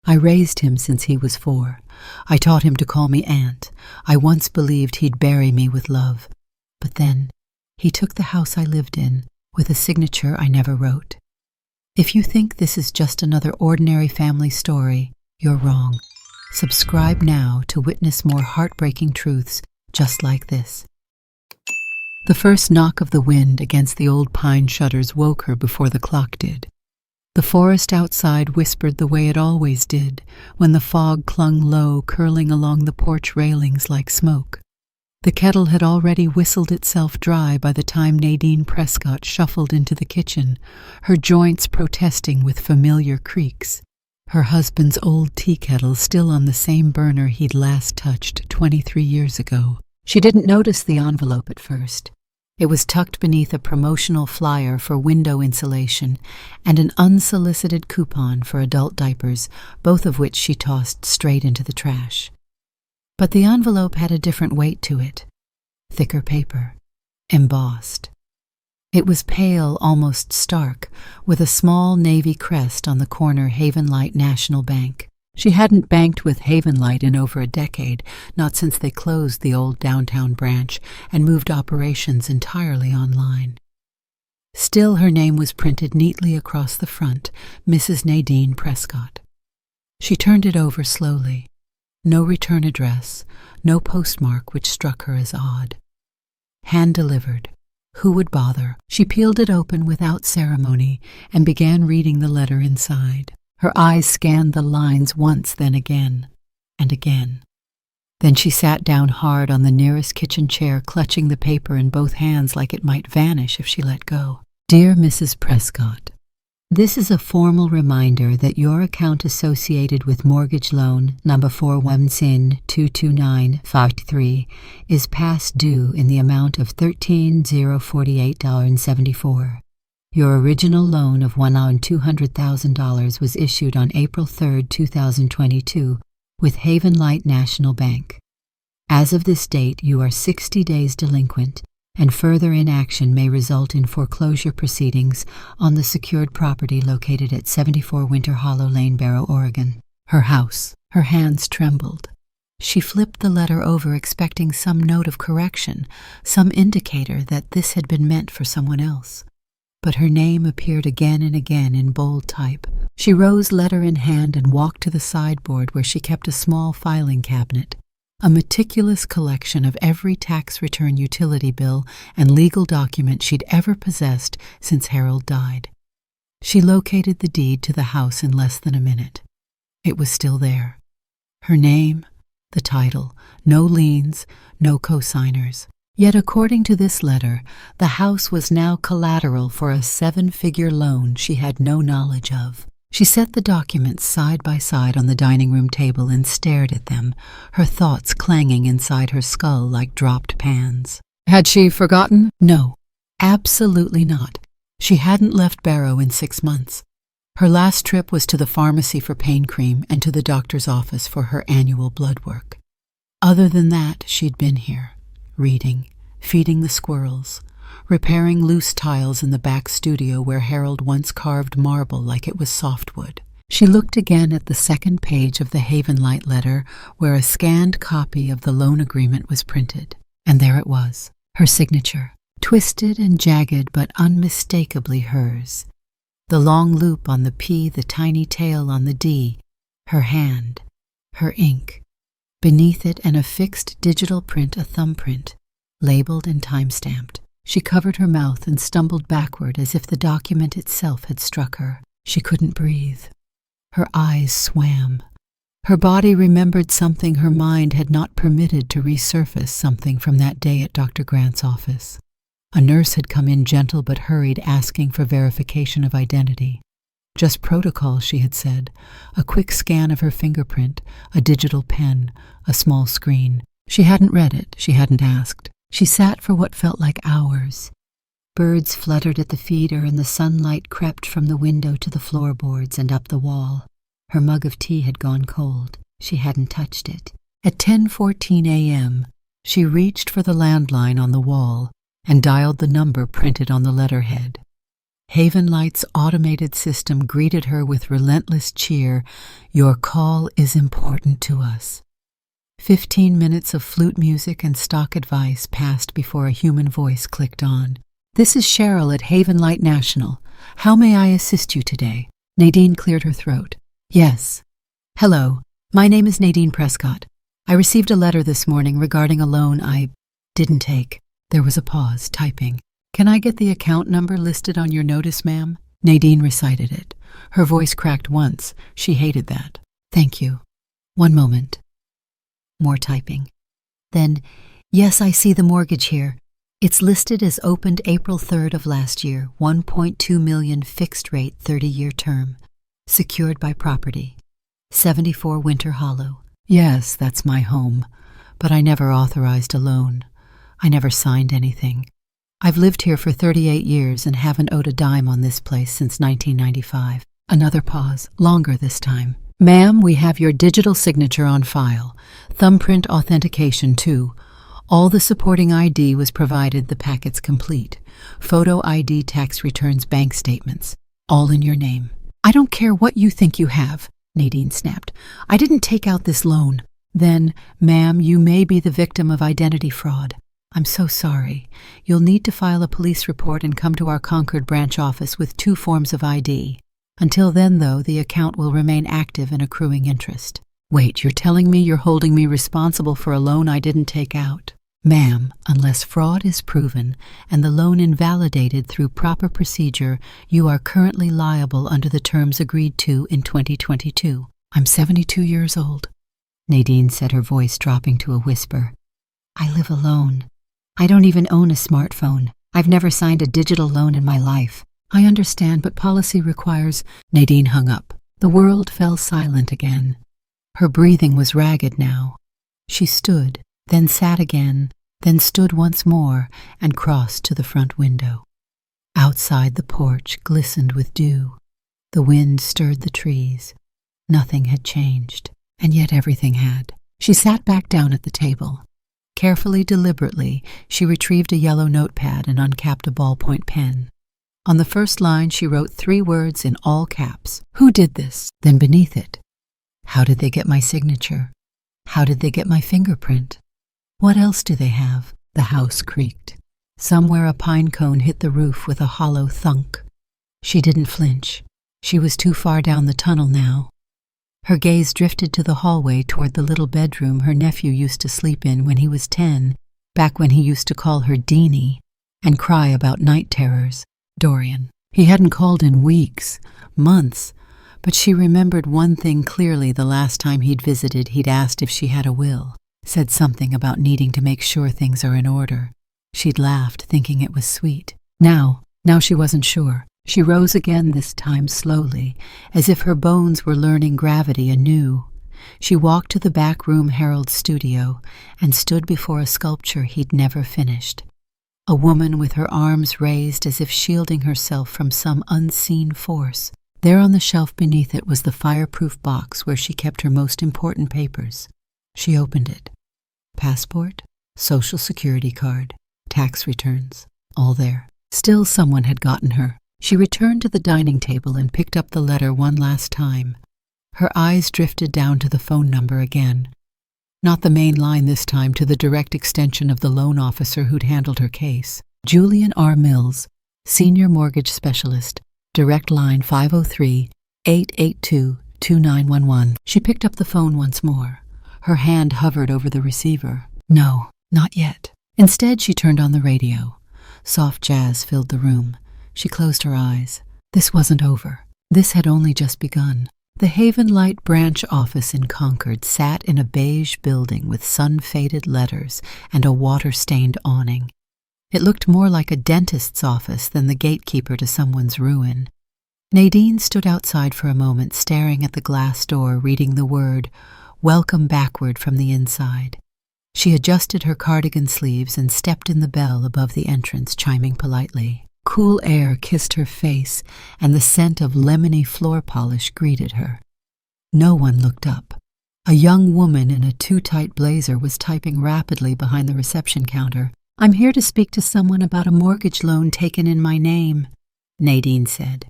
I raised him since he was 4. I taught him to call me Aunt. I once believed he'd bury me with love. But then, he took the house I lived in, with a signature I never wrote. If you think this is just another ordinary family story, you're wrong. Subscribe now to witness more heartbreaking truths just like this. The first knock of the wind against the old pine shutters woke her before the clock did. The forest outside whispered the way it always did, when the fog clung low, curling along the porch railings like smoke. The kettle had already whistled itself dry by the time Nadine Prescott shuffled into the kitchen, her joints protesting with familiar creaks. Her husband's old tea kettle still on the same burner he'd last touched 23 years ago. She didn't notice the envelope at first. It was tucked beneath a promotional flyer for window insulation and an unsolicited coupon for adult diapers, both of which she tossed straight into the trash. But the envelope had a different weight to it. Thicker paper, embossed. It was pale, almost stark, with a small navy crest on the corner Havenlight National Bank. She hadn't banked with Havenlight in over a decade, not since they closed the old downtown branch and moved operations entirely online. Still, her name was printed neatly across the front, Mrs. Nadine Prescott. She turned it over slowly. No return address, no postmark, which struck her as odd. Hand-delivered. Who would bother? She peeled it open without ceremony and began reading the letter inside. Her eyes scanned the lines once, then again, and again. Then she sat down hard on the nearest kitchen chair, clutching the paper in both hands like it might vanish if she let go. Dear Mrs. Prescott, this is a formal reminder that your account associated with mortgage loan number 417-22953 is past due in the amount of $13,048.74. Your original loan of $1,200,000 was issued on April 3, 2022, with Havenlight National Bank. As of this date, you are 60 days delinquent, and further inaction may result in foreclosure proceedings on the secured property located at 74 Winter Hollow Lane, Barrow, Oregon. Her house. Her hands trembled. She flipped the letter over, expecting some note of correction, some indicator that this had been meant for someone else. But her name appeared again and again in bold type. She rose, letter in hand, and walked to the sideboard where she kept a small filing cabinet, a meticulous collection of every tax return, utility bill, and legal document she'd ever possessed since Harold died. She located the deed to the house in less than a minute. It was still there. Her name, the title, no liens, no co-signers. Yet according to this letter, the house was now collateral for a 7-figure loan she had no knowledge of. She set the documents side by side on the dining room table and stared at them, her thoughts clanging inside her skull like dropped pans. Had she forgotten? No, absolutely not. She hadn't left Barrow in 6 months. Her last trip was to the pharmacy for pain cream and to the doctor's office for her annual blood work. Other than that, she'd been here. Reading, feeding the squirrels, repairing loose tiles in the back studio where Harold once carved marble like it was softwood. She looked again at the second page of the Havenlight letter where a scanned copy of the loan agreement was printed. And there it was, her signature, twisted and jagged but unmistakably hers. The long loop on the P, the tiny tail on the D, her hand, her ink. Beneath it, an affixed digital print, a thumbprint, labeled and time-stamped. She covered her mouth and stumbled backward as if the document itself had struck her. She couldn't breathe. Her eyes swam. Her body remembered something her mind had not permitted to resurface, something from that day at Dr. Grant's office. A nurse had come in gentle but hurried, asking for verification of identity. Just protocol, she had said. A quick scan of her fingerprint, a digital pen, a small screen. She hadn't read it, she hadn't asked. She sat for what felt like hours. Birds fluttered at the feeder and the sunlight crept from the window to the floorboards and up the wall. Her mug of tea had gone cold. She hadn't touched it. At 10:14 a.m., she reached for the landline on the wall and dialed the number printed on the letterhead. Haven Light's automated system greeted her with relentless cheer. "Your call is important to us." 15 minutes of flute music and stock advice passed before a human voice clicked on. "This is Cheryl at Haven Light National. How may I assist you today?" Nadine cleared her throat. "Yes. Hello, my name is Nadine Prescott. I received a letter this morning regarding a loan I didn't take." There was a pause, typing. "Can I get the account number listed on your notice, ma'am?" Nadine recited it. Her voice cracked once. She hated that. "Thank you. One moment." More typing. Then, "Yes, I see the mortgage here. It's listed as opened April 3rd of last year, 1.2 million fixed rate 30-year term, secured by property, 74 Winter Hollow." "Yes, that's my home, but I never authorized a loan. I never signed anything. I've lived here for 38 years and haven't owed a dime on this place since 1995. Another pause, longer this time. "Ma'am, we have your digital signature on file. Thumbprint authentication, too. All the supporting ID was provided, the packet's complete. Photo ID, tax returns, bank statements. All in your name." "I don't care what you think you have," Nadine snapped. "I didn't take out this loan." "Then, ma'am, you may be the victim of identity fraud. I'm so sorry. You'll need to file a police report and come to our Concord branch office with 2 forms of ID. Until then, though, the account will remain active and accruing interest." "Wait, you're telling me you're holding me responsible for a loan I didn't take out?" "Ma'am, unless fraud is proven and the loan invalidated through proper procedure, you are currently liable under the terms agreed to in 2022. I'm 72 years old," Nadine said, her voice dropping to a whisper. "I live alone. I don't even own a smartphone. I've never signed a digital loan in my life." "I understand, but policy requires—" Nadine hung up. The world fell silent again. Her breathing was ragged now. She stood, then sat again, then stood once more and crossed to the front window. Outside, the porch glistened with dew. The wind stirred the trees. Nothing had changed, and yet everything had. She sat back down at the table. Carefully, deliberately, she retrieved a yellow notepad and uncapped a ballpoint pen. On the first line, she wrote 3 words in all caps. "Who did this?" Then beneath it, "How did they get my signature? How did they get my fingerprint? What else do they have?" The house creaked. Somewhere a pine cone hit the roof with a hollow thunk. She didn't flinch. She was too far down the tunnel now. Her gaze drifted to the hallway toward the little bedroom her nephew used to sleep in when he was 10, back when he used to call her Deanie and cry about night terrors. Dorian. He hadn't called in weeks, months, but she remembered one thing clearly. The last time he'd visited, he'd asked if she had a will, said something about needing to make sure things are in order. She'd laughed, thinking it was sweet. Now she wasn't sure. She rose again, this time slowly, as if her bones were learning gravity anew. She walked to the back room Harold's studio and stood before a sculpture he'd never finished. A woman with her arms raised as if shielding herself from some unseen force. There on the shelf beneath it was the fireproof box where she kept her most important papers. She opened it. Passport, Social Security card, tax returns, all there. Still someone had gotten her. She returned to the dining table and picked up the letter one last time. Her eyes drifted down to the phone number again. Not the main line this time, to the direct extension of the loan officer who'd handled her case. Julian R. Mills, Senior Mortgage Specialist, direct line 503-882-2911. She picked up the phone once more. Her hand hovered over the receiver. No, not yet. Instead, she turned on the radio. Soft jazz filled the room. She closed her eyes. This wasn't over. This had only just begun. The Haven Light branch office in Concord sat in a beige building with sun-faded letters and a water-stained awning. It looked more like a dentist's office than the gatekeeper to someone's ruin. Nadine stood outside for a moment, staring at the glass door, reading the word, "Welcome" backward from the inside. She adjusted her cardigan sleeves and stepped in the bell above the entrance, chiming politely. Cool air kissed her face, and the scent of lemony floor polish greeted her. No one looked up. A young woman in a too-tight blazer was typing rapidly behind the reception counter. "I'm here to speak to someone about a mortgage loan taken in my name." Nadine said.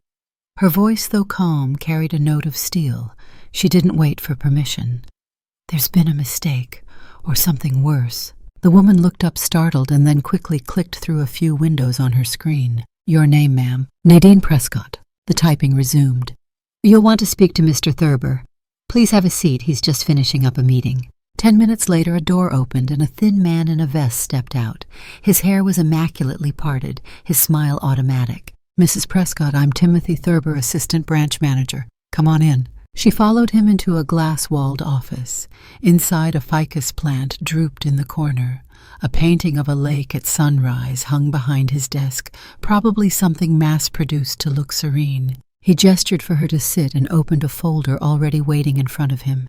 Her voice, though calm, carried a note of steel. She didn't wait for permission. There's been a mistake, or something worse. The woman looked up startled and then quickly clicked through a few windows on her screen. Your name, ma'am. Nadine Prescott. The typing resumed. You'll want to speak to Mr. Thurber. Please have a seat, he's just finishing up a meeting. 10 minutes later, a door opened and a thin man in a vest stepped out. His hair was immaculately parted, his smile automatic. Mrs. Prescott, I'm Timothy Thurber, Assistant Branch Manager. Come on in. She followed him into a glass-walled office. Inside, a ficus plant drooped in the corner. A painting of a lake at sunrise hung behind his desk, probably something mass-produced to look serene. He gestured for her to sit and opened a folder already waiting in front of him.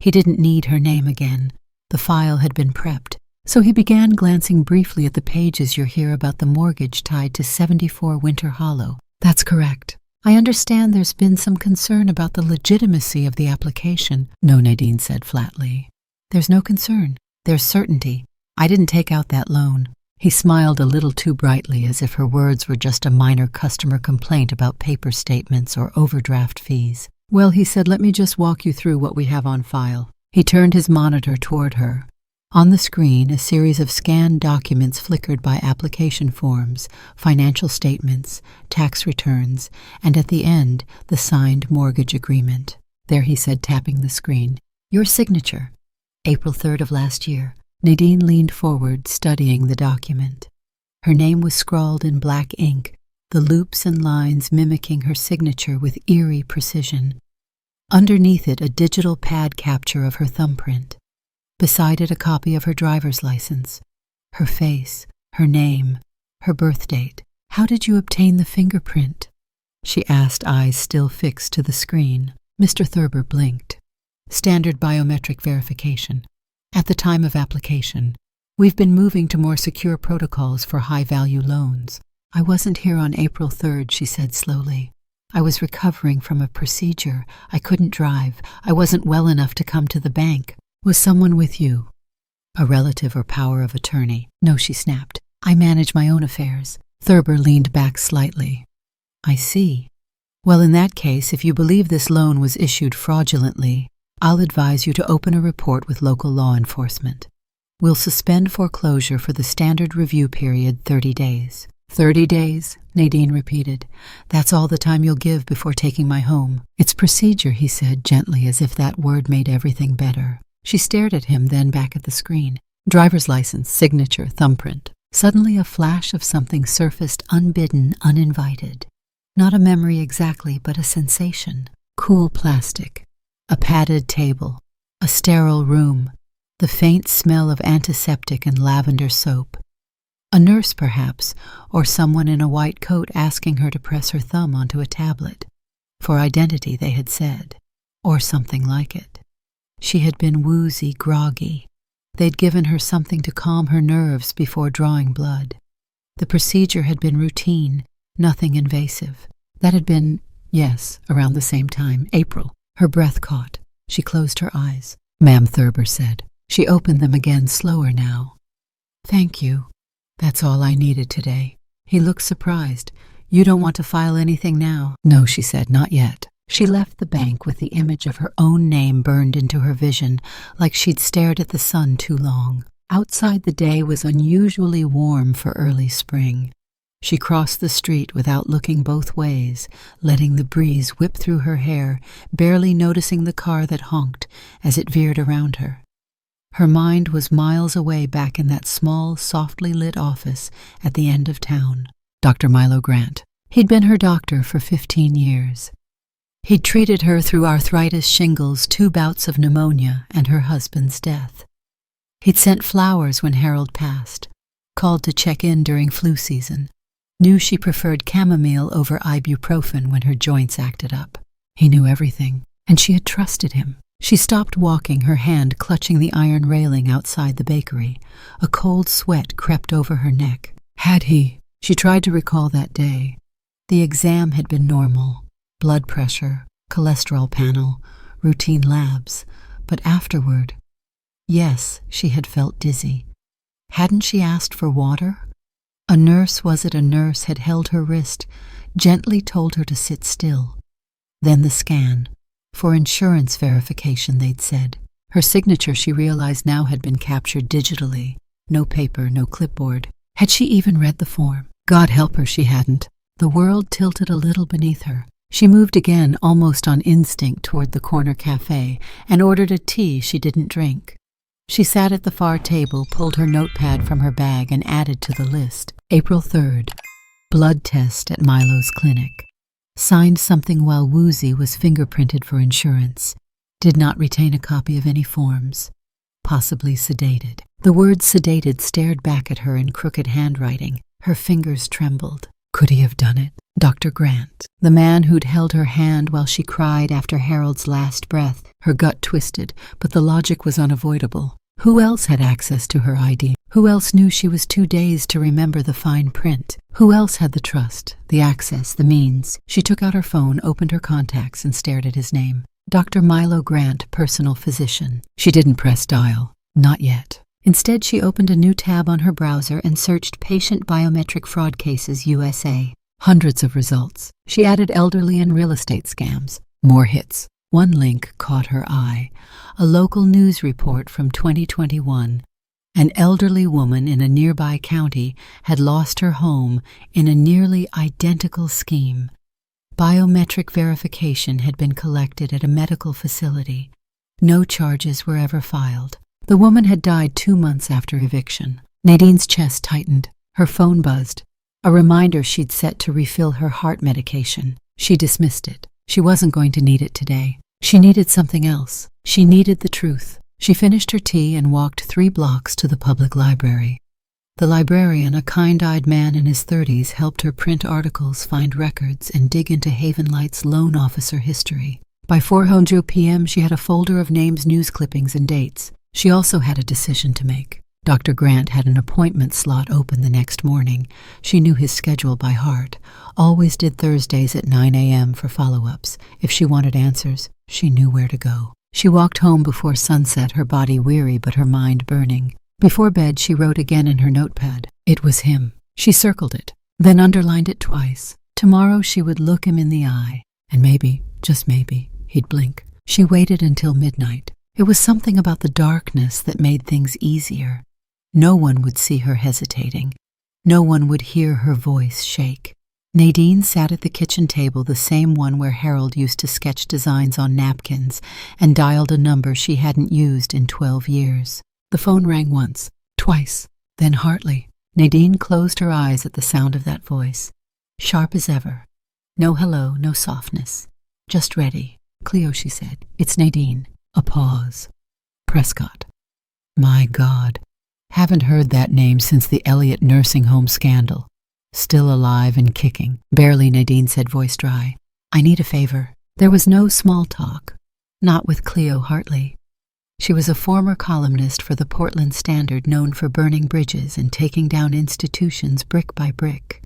He didn't need her name again. The file had been prepped. So he began glancing briefly at the pages you hear about the mortgage tied to 74 Winter Hollow. That's correct. I understand there's been some concern about the legitimacy of the application. No, Nadine said flatly. There's no concern. There's certainty. I didn't take out that loan. He smiled a little too brightly, as if her words were just a minor customer complaint about paper statements or overdraft fees. Well, he said, let me just walk you through what we have on file. He turned his monitor toward her. On the screen, a series of scanned documents flickered by application forms, financial statements, tax returns, and at the end, the signed mortgage agreement. There, he said, tapping the screen. Your signature. April 3rd of last year. Nadine leaned forward, studying the document. Her name was scrawled in black ink, the loops and lines mimicking her signature with eerie precision. Underneath it, a digital pad capture of her thumbprint. Beside it, a copy of her driver's license. Her face, her name, her birth date. How did you obtain the fingerprint? She asked, eyes still fixed to the screen. Mr. Thurber blinked. Standard biometric verification. At the time of application, we've been moving to more secure protocols for high-value loans. I wasn't here on April 3rd, she said slowly. I was recovering from a procedure. I couldn't drive. I wasn't well enough to come to the bank. Was someone with you? A relative or power of attorney? No, she snapped. I manage my own affairs. Thurber leaned back slightly. I see. Well, in that case, if you believe this loan was issued fraudulently, I'll advise you to open a report with local law enforcement. We'll suspend foreclosure for the standard review period 30 days. 30 days, Nadine repeated. That's all the time you'll give before taking my home. It's procedure, he said gently, as if that word made everything better. She stared at him, then back at the screen. Driver's license, signature, thumbprint. Suddenly a flash of something surfaced unbidden, uninvited. Not a memory exactly, but a sensation. Cool plastic. A padded table. A sterile room. The faint smell of antiseptic and lavender soap. A nurse, perhaps, or someone in a white coat asking her to press her thumb onto a tablet. For identity, they had said. Or something like it. She had been woozy, groggy. They'd given her something to calm her nerves before drawing blood. The procedure had been routine, nothing invasive. That had been, yes, around the same time, April. Her breath caught. She closed her eyes. Ma'am, Thurber said. She opened them again, slower now. Thank you. That's all I needed today. He looked surprised. You don't want to file anything now? No, she said, not yet. She left the bank with the image of her own name burned into her vision, like she'd stared at the sun too long. Outside, the day was unusually warm for early spring. She crossed the street without looking both ways, letting the breeze whip through her hair, barely noticing the car that honked as it veered around her. Her mind was miles away back in that small, softly lit office at the end of town. Dr. Milo Grant. He'd been her doctor for 15 years. He'd treated her through arthritis, shingles, 2 bouts of pneumonia, and her husband's death. He'd sent flowers when Harold passed, called to check in during flu season, knew she preferred chamomile over ibuprofen when her joints acted up. He knew everything, and she had trusted him. She stopped walking, her hand clutching the iron railing outside the bakery. A cold sweat crept over her neck. Had he? She tried to recall that day. The exam had been normal. Blood pressure, cholesterol panel, routine labs. But afterward, yes, she had felt dizzy. Hadn't she asked for water? A nurse had held her wrist, gently told her to sit still. Then the scan. For insurance verification, they'd said. Her signature, she realized now, had been captured digitally. No paper, no clipboard. Had she even read the form? God help her, she hadn't. The world tilted a little beneath her. She moved again, almost on instinct, toward the corner cafe and ordered a tea she didn't drink. She sat at the far table, pulled her notepad from her bag, and added to the list. April 3rd. Blood test at Milo's clinic. Signed something while woozy, was fingerprinted for insurance. Did not retain a copy of any forms. Possibly sedated. The word sedated stared back at her in crooked handwriting. Her fingers trembled. Could he have done it? Dr. Grant, the man who'd held her hand while she cried after Harold's last breath. Her gut twisted, but the logic was unavoidable. Who else had access to her ID? Who else knew she was too dazed to remember the fine print? Who else had the trust, the access, the means? She took out her phone, opened her contacts, and stared at his name. Dr. Milo Grant, personal physician. She didn't press dial. Not yet. Instead, she opened a new tab on her browser and searched Patient Biometric Fraud Cases USA. Hundreds of results. She added elderly and real estate scams. More hits. One link caught her eye. A local news report from 2021. An elderly woman in a nearby county had lost her home in a nearly identical scheme. Biometric verification had been collected at a medical facility. No charges were ever filed. The woman had died 2 months after eviction. Nadine's chest tightened. Her phone buzzed. A reminder she'd set to refill her heart medication. She dismissed it. She wasn't going to need it today. She needed something else. She needed the truth. She finished her tea and walked 3 blocks to the public library. The librarian, a kind-eyed man in his 30s, helped her print articles, find records, and dig into Haven Light's loan officer history. By 4:00 p.m., she had a folder of names, news clippings, and dates. She also had a decision to make. Dr. Grant had an appointment slot open the next morning. She knew his schedule by heart. Always did Thursdays at 9 a.m. for follow-ups. If she wanted answers, she knew where to go. She walked home before sunset, her body weary but her mind burning. Before bed, she wrote again in her notepad. It was him. She circled it, then underlined it twice. Tomorrow she would look him in the eye, and maybe, just maybe, he'd blink. She waited until midnight. It was something about the darkness that made things easier. No one would see her hesitating. No one would hear her voice shake. Nadine sat at the kitchen table, the same one where Harold used to sketch designs on napkins, and dialed a number she hadn't used in 12 years. The phone rang once, twice, then Hartley. Nadine closed her eyes at the sound of that voice. Sharp as ever. No hello, no softness. Just ready. Cleo, she said. It's Nadine. A pause. Prescott. My God. Haven't heard that name since the Elliott nursing home scandal. Still alive and kicking. Barely, Nadine said, voice dry. I need a favor. There was no small talk. Not with Cleo Hartley. She was a former columnist for the Portland Standard, known for burning bridges and taking down institutions brick by brick.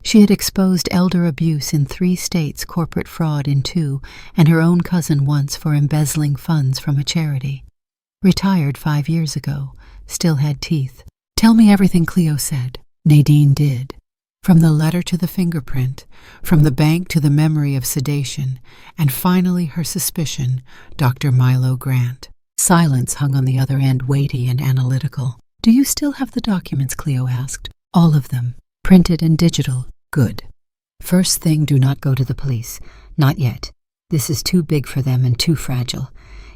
She had exposed elder abuse in 3 states, corporate fraud in 2, and her own cousin once for embezzling funds from a charity. Retired 5 years ago. Still had teeth. Tell me everything, Cleo said. Nadine did. From the letter to the fingerprint, from the bank to the memory of sedation, and finally her suspicion, Dr. Milo Grant. Silence hung on the other end, weighty and analytical. Do you still have the documents, Cleo asked. All of them. Printed and digital. Good. First thing, do not go to the police. Not yet. This is too big for them and too fragile.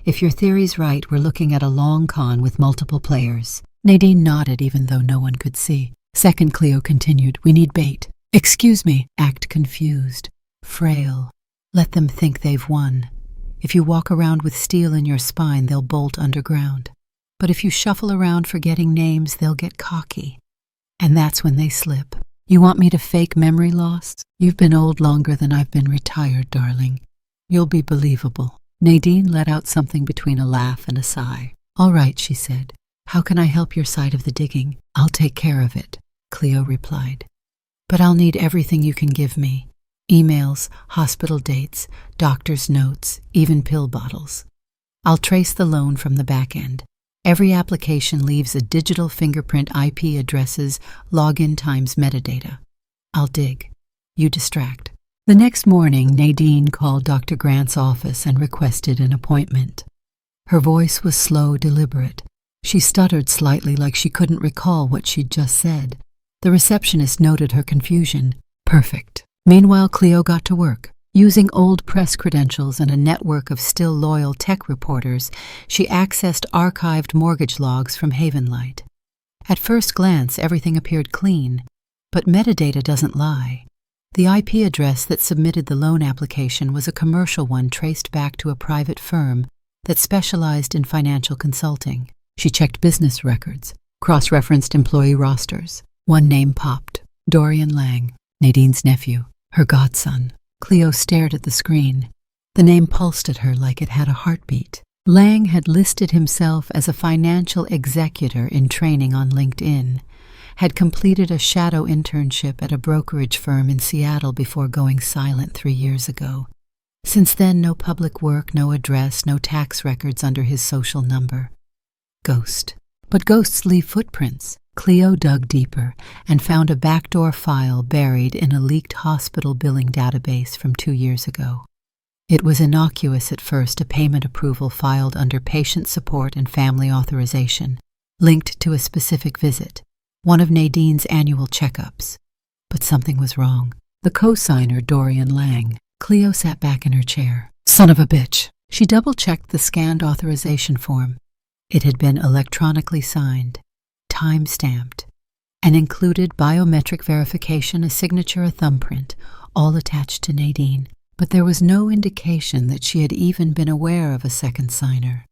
If your theory's right, we're looking at a long con with multiple players. Nadine nodded, even though no one could see. Second, Cleo continued, we need bait. Excuse me. Act confused. Frail. Let them think they've won. If you walk around with steel in your spine, they'll bolt underground. But if you shuffle around forgetting names, they'll get cocky. And that's when they slip. You want me to fake memory loss? You've been old longer than I've been retired, darling. You'll be believable. Nadine let out something between a laugh and a sigh. All right, she said. How can I help your side of the digging? I'll take care of it, Cleo replied. But I'll need everything you can give me. Emails, hospital dates, doctor's notes, even pill bottles. I'll trace the loan from the back end. Every application leaves a digital fingerprint, IP addresses, login times, metadata. I'll dig. You distract. The next morning, Nadine called Dr. Grant's office and requested an appointment. Her voice was slow, deliberate. She stuttered slightly like she couldn't recall what she'd just said. The receptionist noted her confusion. Perfect. Meanwhile, Cleo got to work. Using old press credentials and a network of still loyal tech reporters, she accessed archived mortgage logs from Havenlight. At first glance, everything appeared clean, but metadata doesn't lie. The IP address that submitted the loan application was a commercial one traced back to a private firm that specialized in financial consulting. She checked business records, cross-referenced employee rosters. One name popped: Dorian Lang, Nadine's nephew, her godson. Cleo stared at the screen. The name pulsed at her like it had a heartbeat. Lang had listed himself as a financial executor in training on LinkedIn, had completed a shadow internship at a brokerage firm in Seattle before going silent 3 years ago. Since then, no public work, no address, no tax records under his social number. Ghost. But ghosts leave footprints. Cleo dug deeper and found a backdoor file buried in a leaked hospital billing database from 2 years ago. It was innocuous at first, a payment approval filed under patient support and family authorization, linked to a specific visit, one of Nadine's annual checkups. But something was wrong. The co-signer, Dorian Lang. Cleo sat back in her chair. Son of a bitch. She double-checked the scanned authorization form. It had been electronically signed, time-stamped, and included biometric verification, a signature, a thumbprint, all attached to Nadine. But there was no indication that she had even been aware of a second signer.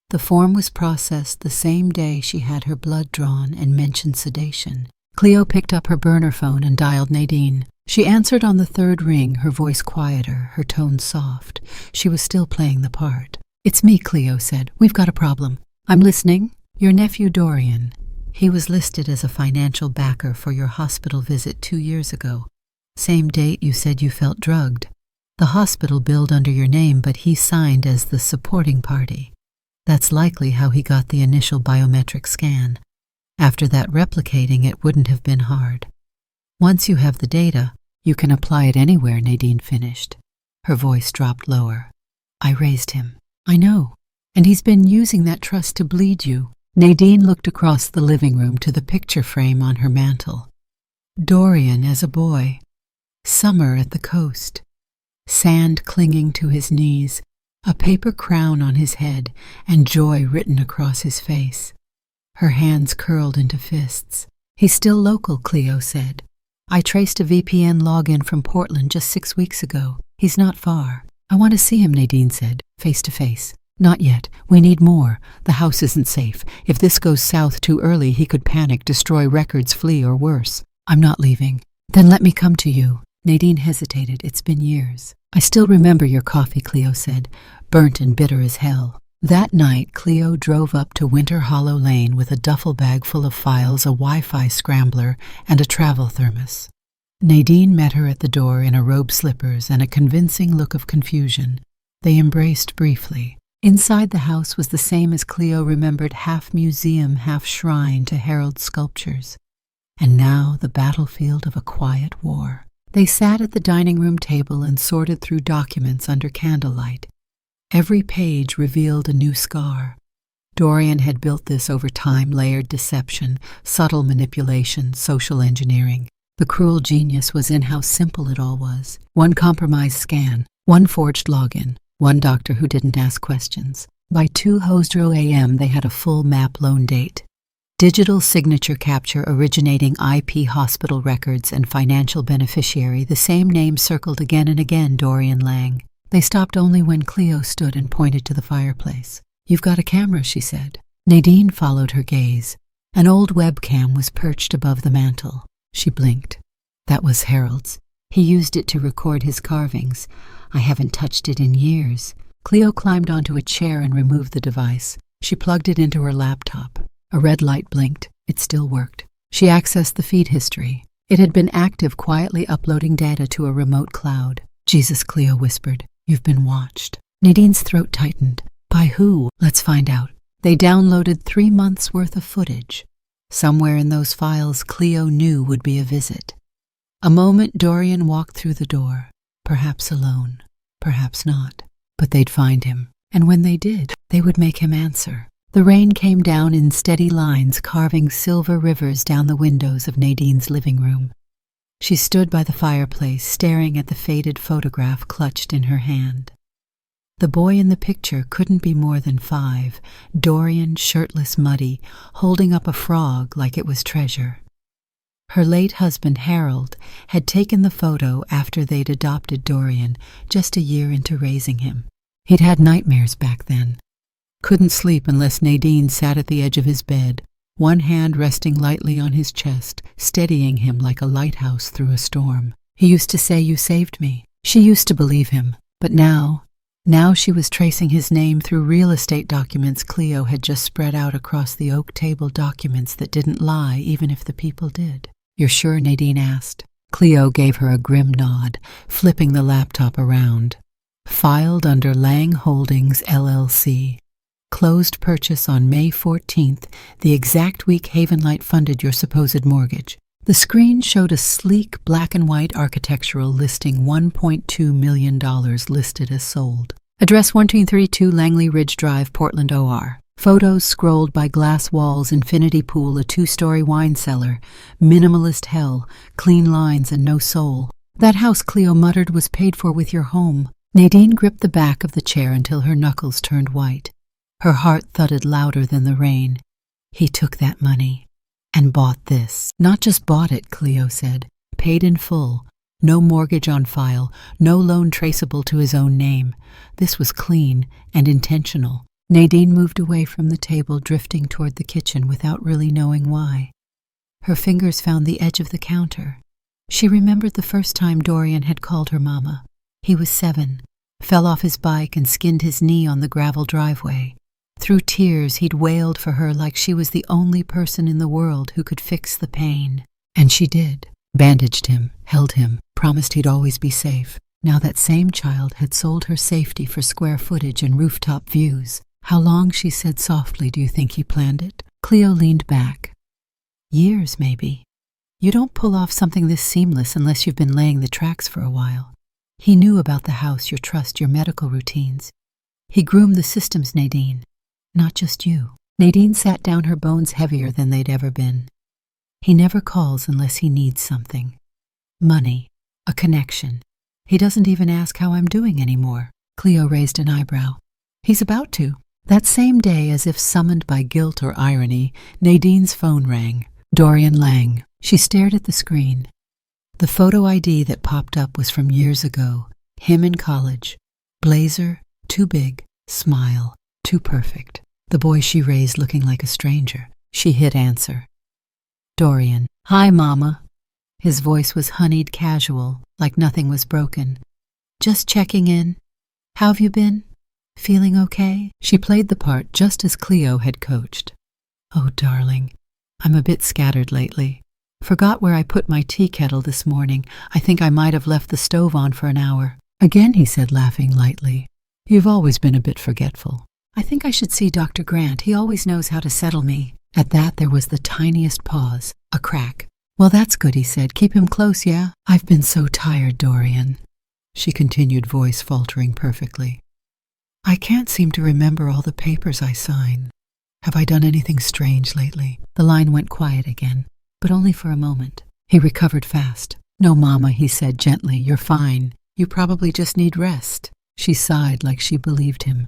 The form was processed the same day she had her blood drawn and mentioned sedation. Cleo picked up her burner phone and dialed Nadine. She answered on the third ring, her voice quieter, her tone soft. She was still playing the part. It's me, Cleo said. We've got a problem. I'm listening. Your nephew Dorian. He was listed as a financial backer for your hospital visit 2 years ago. Same date you said you felt drugged. The hospital billed under your name, but he signed as the supporting party. That's likely how he got the initial biometric scan. After that, replicating it wouldn't have been hard. Once you have the data, you can apply it anywhere, Nadine finished. Her voice dropped lower. I raised him. I know. And he's been using that trust to bleed you. Nadine looked across the living room to the picture frame on her mantel. Dorian as a boy. Summer at the coast. Sand clinging to his knees, a paper crown on his head, and joy written across his face. Her hands curled into fists. He's still local, Cleo said. I traced a VPN login from Portland just 6 weeks ago. He's not far. I want to see him, Nadine said, face to face. Not yet. We need more. The house isn't safe. If this goes south too early, he could panic, destroy records, flee, or worse. I'm not leaving. Then let me come to you. Nadine hesitated. It's been years. I still remember your coffee, Cleo said, burnt and bitter as hell. That night, Cleo drove up to Winter Hollow Lane with a duffel bag full of files, a Wi-Fi scrambler, and a travel thermos. Nadine met her at the door in a robe, slippers, and a convincing look of confusion. They embraced briefly. Inside the house was the same as Cleo remembered, half museum, half shrine to herald sculptures. And now the battlefield of a quiet war. They sat at the dining room table and sorted through documents under candlelight. Every page revealed a new scar. Dorian had built this over time: layered deception, subtle manipulation, social engineering. The cruel genius was in how simple it all was. One compromised scan, one forged login, one doctor who didn't ask questions. By 2:00 a.m. they had a full map loan date. Digital signature capture originating IP hospital records and financial beneficiary, the same name circled again and again, Dorian Lang. They stopped only when Cleo stood and pointed to the fireplace. You've got a camera, she said. Nadine followed her gaze. An old webcam was perched above the mantel. She blinked. That was Harold's. He used it to record his carvings. I haven't touched it in years. Cleo climbed onto a chair and removed the device. She plugged it into her laptop. A red light blinked. It still worked. She accessed the feed history. It had been active, quietly uploading data to a remote cloud. Jesus, Cleo whispered. You've been watched. Nadine's throat tightened. By who? Let's find out. They downloaded 3 months' worth of footage. Somewhere in those files, Cleo knew would be a visit. A moment Dorian walked through the door, perhaps alone, perhaps not. But they'd find him, and when they did, they would make him answer. The rain came down in steady lines, carving silver rivers down the windows of Nadine's living room. She stood by the fireplace, staring at the faded photograph clutched in her hand. The boy in the picture couldn't be more than 5, Dorian, shirtless, muddy, holding up a frog like it was treasure. Her late husband, Harold, had taken the photo after they'd adopted Dorian, just a year into raising him. He'd had nightmares back then. Couldn't sleep unless Nadine sat at the edge of his bed, one hand resting lightly on his chest, steadying him like a lighthouse through a storm. He used to say, "You saved me." She used to believe him, but now she was tracing his name through real estate documents Cleo had just spread out across the oak table, documents that didn't lie even if the people did. "You're sure?" Nadine asked. Cleo gave her a grim nod, flipping the laptop around. Filed under Lang Holdings, LLC. Closed purchase on May 14th, the exact week Havenlight funded your supposed mortgage. The screen showed a sleek black and white architectural listing, $1.2 million listed as sold. Address 1332 Langley Ridge Drive, Portland, OR. Photos scrolled by glass walls, infinity pool, a 2-story wine cellar, minimalist hell, clean lines and no soul. "That house," Cleo muttered, "was paid for with your home." Nadine gripped the back of the chair until her knuckles turned white. Her heart thudded louder than the rain. He took that money and bought this. Not just bought it, Cleo said. Paid in full. No mortgage on file, no loan traceable to his own name. This was clean and intentional. Nadine moved away from the table, drifting toward the kitchen without really knowing why. Her fingers found the edge of the counter. She remembered the first time Dorian had called her mama. He was 7, fell off his bike and skinned his knee on the gravel driveway. Through tears, he'd wailed for her like she was the only person in the world who could fix the pain. And she did. Bandaged him, held him, promised he'd always be safe. Now that same child had sold her safety for square footage and rooftop views. "How long," she said softly, "do you think he planned it?" Cleo leaned back. "Years, maybe. You don't pull off something this seamless unless you've been laying the tracks for a while. He knew about the house, your trust, your medical routines. He groomed the systems, Nadine. Not just you." Nadine sat down, her bones heavier than they'd ever been. "He never calls unless he needs something. Money, a connection. He doesn't even ask how I'm doing anymore." Cleo raised an eyebrow. "He's about to." That same day, as if summoned by guilt or irony, Nadine's phone rang. Dorian Lang. She stared at the screen. The photo ID that popped up was from years ago. Him in college. Blazer, too big. Smile, too perfect. The boy she raised looking like a stranger. She hit answer. "Dorian." "Hi, Mama." His voice was honeyed casual, like nothing was broken. "Just checking in. How have you been? Feeling okay?" She played the part just as Cleo had coached. "Oh, darling, I'm a bit scattered lately. Forgot where I put my tea kettle this morning. I think I might have left the stove on for an hour." "Again," he said, laughing lightly. "You've always been a bit forgetful. I think I should see Dr. Grant. He always knows how to settle me." At that, there was the tiniest pause, a crack. "Well, that's good," he said. "Keep him close, yeah?" "I've been so tired, Dorian," she continued, voice faltering perfectly. "I can't seem to remember all the papers I signed. Have I done anything strange lately?" The line went quiet again, but only for a moment. He recovered fast. "No, Mama," he said gently. "You're fine. You probably just need rest." She sighed like she believed him.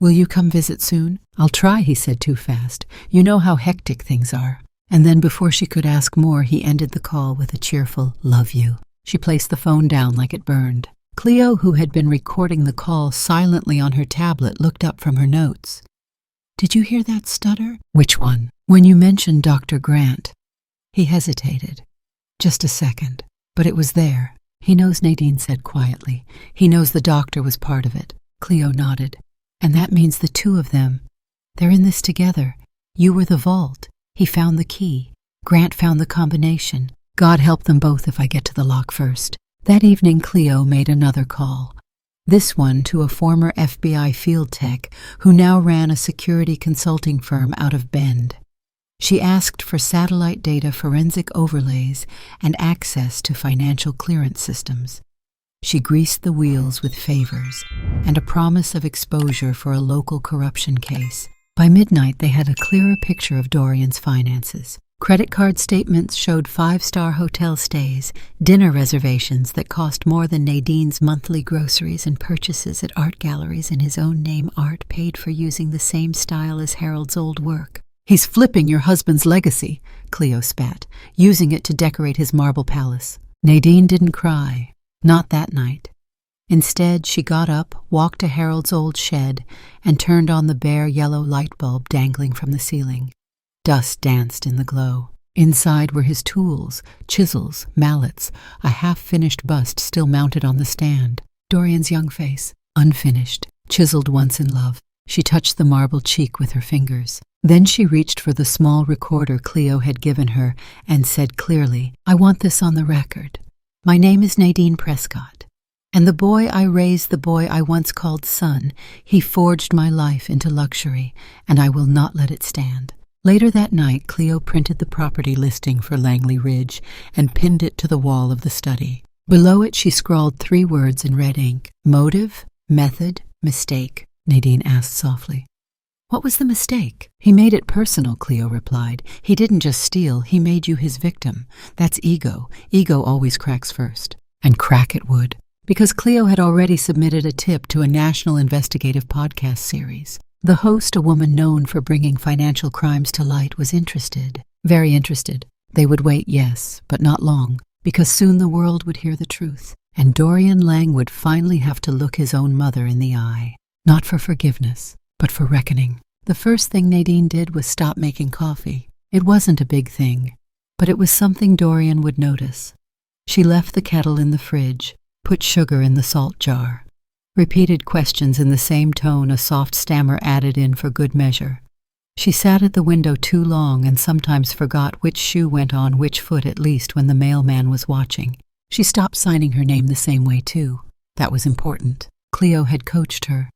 "Will you come visit soon?" "I'll try," he said too fast. "You know how hectic things are." And then before she could ask more, he ended the call with a cheerful, "Love you." She placed the phone down like it burned. Cleo, who had been recording the call silently on her tablet, looked up from her notes. "Did you hear that stutter?" "Which one?" "When you mentioned Dr. Grant." He hesitated. "Just a second." "But it was there." "He knows," Nadine said quietly. "He knows the doctor was part of it." Cleo nodded. "And that means the two of them. They're in this together. You were the vault. He found the key. Grant found the combination. God help them both if I get to the lock first." That evening, Cleo made another call. This one to a former FBI field tech who now ran a security consulting firm out of Bend. She asked for satellite data forensic overlays and access to financial clearance systems. She greased the wheels with favors and a promise of exposure for a local corruption case. By midnight, they had a clearer picture of Dorian's finances. Credit card statements showed 5-star hotel stays, dinner reservations that cost more than Nadine's monthly groceries, and purchases at art galleries in his own name, art paid for using the same style as Harold's old work. "He's flipping your husband's legacy," Cleo spat, "using it to decorate his marble palace." Nadine didn't cry. Not that night. Instead, she got up, walked to Harold's old shed, and turned on the bare yellow light bulb dangling from the ceiling. Dust danced in the glow. Inside were his tools, chisels, mallets, a half-finished bust still mounted on the stand. Dorian's young face, unfinished, chiseled once in love. She touched the marble cheek with her fingers. Then she reached for the small recorder Cleo had given her and said clearly, "I want this on the record. My name is Nadine Prescott, and the boy I raised, the boy I once called son, he forged my life into luxury, and I will not let it stand." Later that night, Cleo printed the property listing for Langley Ridge and pinned it to the wall of the study. Below it, she scrawled 3 words in red ink: "Motive, method, mistake." Nadine asked softly. "What was the mistake?" "He made it personal," Cleo replied. "He didn't just steal, he made you his victim. That's ego. Ego always cracks first." And crack it would, because Cleo had already submitted a tip to a national investigative podcast series. The host, a woman known for bringing financial crimes to light, was interested. Very interested. They would wait, yes, but not long, because soon the world would hear the truth, and Dorian Lang would finally have to look his own mother in the eye. Not for forgiveness, but for reckoning. The first thing Nadine did was stop making coffee. It wasn't a big thing, but it was something Dorian would notice. She left the kettle in the fridge, put sugar in the salt jar, repeated questions in the same tone a soft stammer added in for good measure. She sat at the window too long and sometimes forgot which shoe went on which foot, at least when the mailman was watching. She stopped signing her name the same way too. That was important. Cleo had coached her.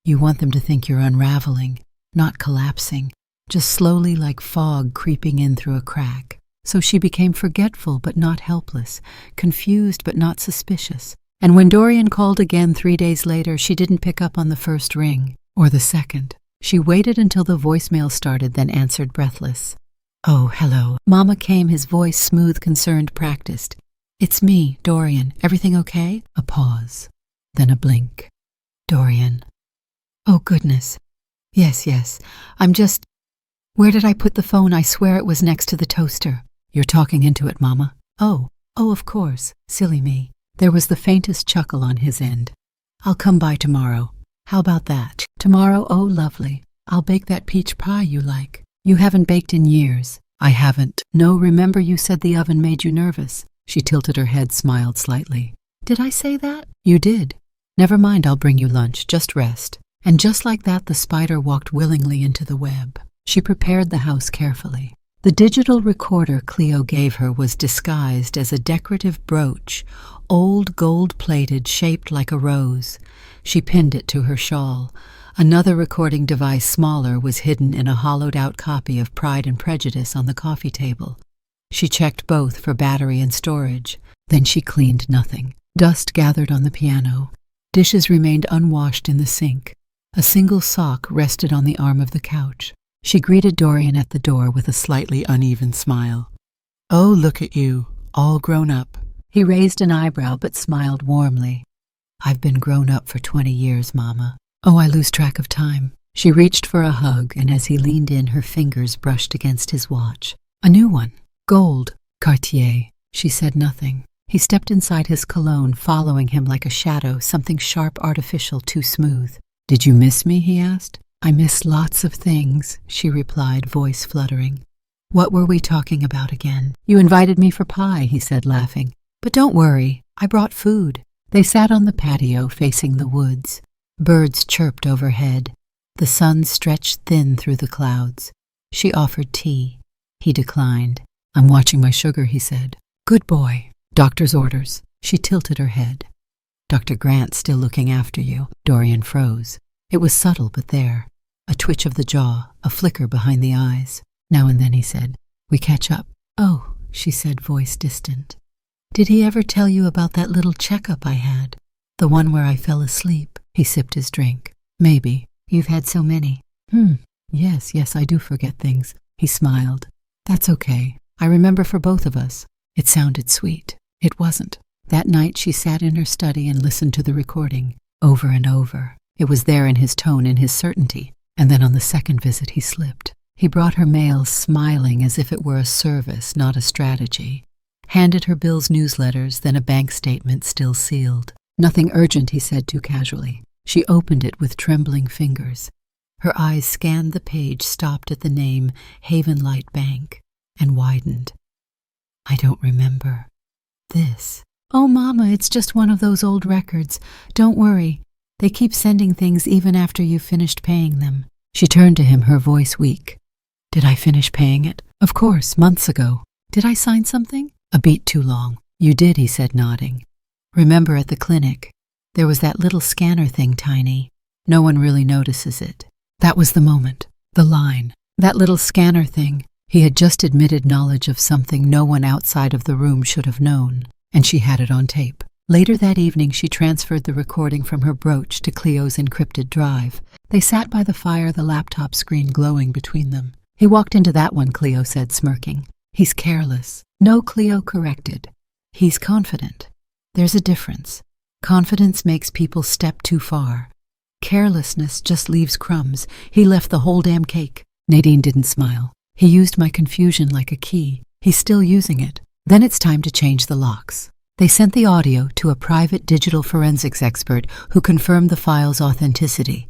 You want them to think you're unraveling, not collapsing, just slowly like fog creeping in through a crack. So she became forgetful but not helpless, confused but not suspicious. And when Dorian called again 3 days later, she didn't pick up on the first ring, or the second. She waited until the voicemail started, then answered breathless. "Oh, hello." Mama came, his voice smooth, concerned, practiced. "It's me, Dorian. Everything okay?" A pause, then a blink. "Dorian. Oh, goodness. Yes. I'm just... Where did I put the phone? I swear it was next to the toaster." "You're talking into it, Mama." Oh, of course. Silly me." There was the faintest chuckle on his end. "I'll come by tomorrow." "How about that?" "Tomorrow? Oh, lovely. I'll bake that peach pie you like." "You haven't baked in years." "I haven't." "No, remember you said the oven made you nervous." She tilted her head, smiled slightly. "Did I say that?" "You did." "Never mind, I'll bring you lunch. Just rest." And just like that, the spider walked willingly into the web. She prepared the house carefully. The digital recorder Cleo gave her was disguised as a decorative brooch, old gold-plated, shaped like a rose. She pinned it to her shawl. Another recording device, smaller, was hidden in a hollowed-out copy of Pride and Prejudice on the coffee table. She checked both for battery and storage. Then she cleaned nothing. Dust gathered on the piano. Dishes remained unwashed in the sink. A single sock rested on the arm of the couch. She greeted Dorian at the door with a slightly uneven smile. "Oh, look at you, all grown up." He raised an eyebrow but smiled warmly. "I've been grown up for 20 years, Mama." "Oh, I lose track of time." She reached for a hug, and as he leaned in, her fingers brushed against his watch. "A new one. Gold. Cartier." She said nothing. He stepped inside his cologne, following him like a shadow, something sharp, artificial, too smooth. "Did you miss me?" he asked. "I miss lots of things," she replied, voice fluttering. "What were we talking about again?" "You invited me for pie," he said, laughing. "But don't worry, I brought food." They sat on the patio facing the woods. Birds chirped overhead. The sun stretched thin through the clouds. She offered tea. He declined. "I'm watching my sugar," he said. "Good boy." "Doctor's orders." She tilted her head. "Dr. Grant's still looking after you." Dorian froze. It was subtle, but there. A twitch of the jaw, a flicker behind the eyes. Now and then, he said. We catch up. Oh, she said, voice distant. Did he ever tell you about that little checkup I had? The one where I fell asleep? He sipped his drink. Maybe. You've had so many. Yes, I do forget things. He smiled. That's okay. I remember for both of us. It sounded sweet. It wasn't. That night she sat in her study and listened to the recording, over and over. It was there in his tone, in his certainty. And then on the second visit he slipped. He brought her mail smiling as if it were a service, not a strategy. Handed her Bill's newsletters, then a bank statement still sealed. Nothing urgent, he said too casually. She opened it with trembling fingers. Her eyes scanned the page, stopped at the name Haven Light Bank, and widened. I don't remember. This. Oh, Mama, it's just one of those old records. Don't worry. They keep sending things even after you've finished paying them. She turned to him, her voice weak. Did I finish paying it? Of course, months ago. Did I sign something? A beat too long. You did, he said, nodding. Remember at the clinic, there was that little scanner thing, Tiny. No one really notices it. That was the moment. The line. That little scanner thing. He had just admitted knowledge of something no one outside of the room should have known, and she had it on tape. Later that evening, she transferred the recording from her brooch to Cleo's encrypted drive. They sat by the fire, the laptop screen glowing between them. He walked into that one, Cleo said, smirking. He's careless. No, Cleo corrected. He's confident. There's a difference. Confidence makes people step too far. Carelessness just leaves crumbs. He left the whole damn cake. Nadine didn't smile. He used my confusion like a key. He's still using it. Then it's time to change the locks. They sent the audio to a private digital forensics expert who confirmed the file's authenticity.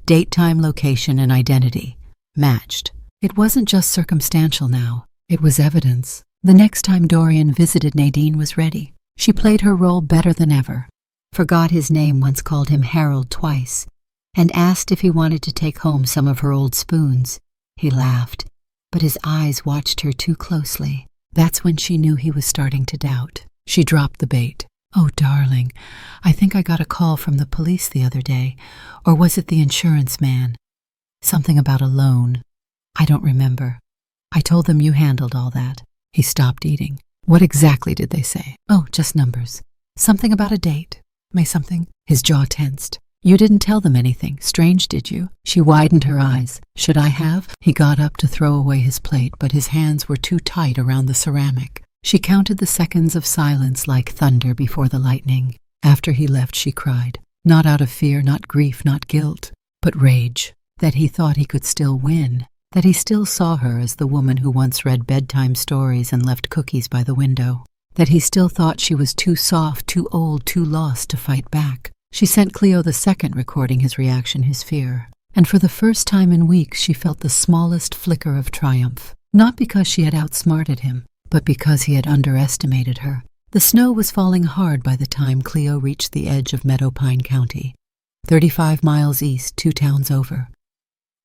Date, time, location, and identity. Matched. It wasn't just circumstantial now. It was evidence. The next time Dorian visited, Nadine was ready. She played her role better than ever. Forgot his name, once called him Harold twice, and asked if he wanted to take home some of her old spoons. He laughed, but his eyes watched her too closely. That's when she knew he was starting to doubt. She dropped the bait. Oh, darling, I think I got a call from the police the other day. Or was it the insurance man? Something about a loan. I don't remember. I told them you handled all that. He stopped eating. What exactly did they say? Oh, just numbers. Something about a date. May something? His jaw tensed. You didn't tell them anything. Strange, did you? She widened her eyes. Should I have? He got up to throw away his plate, but his hands were too tight around the ceramic. She counted the seconds of silence like thunder before the lightning. After he left, she cried. Not out of fear, not grief, not guilt, but rage. That he thought he could still win. That he still saw her as the woman who once read bedtime stories and left cookies by the window. That he still thought she was too soft, too old, too lost to fight back. She sent Cleo the second, recording his reaction, his fear. And for the first time in weeks, she felt the smallest flicker of triumph. Not because she had outsmarted him, but because he had underestimated her. The snow was falling hard by the time Cleo reached the edge of Meadowpine County. 35 miles east, 2 towns over.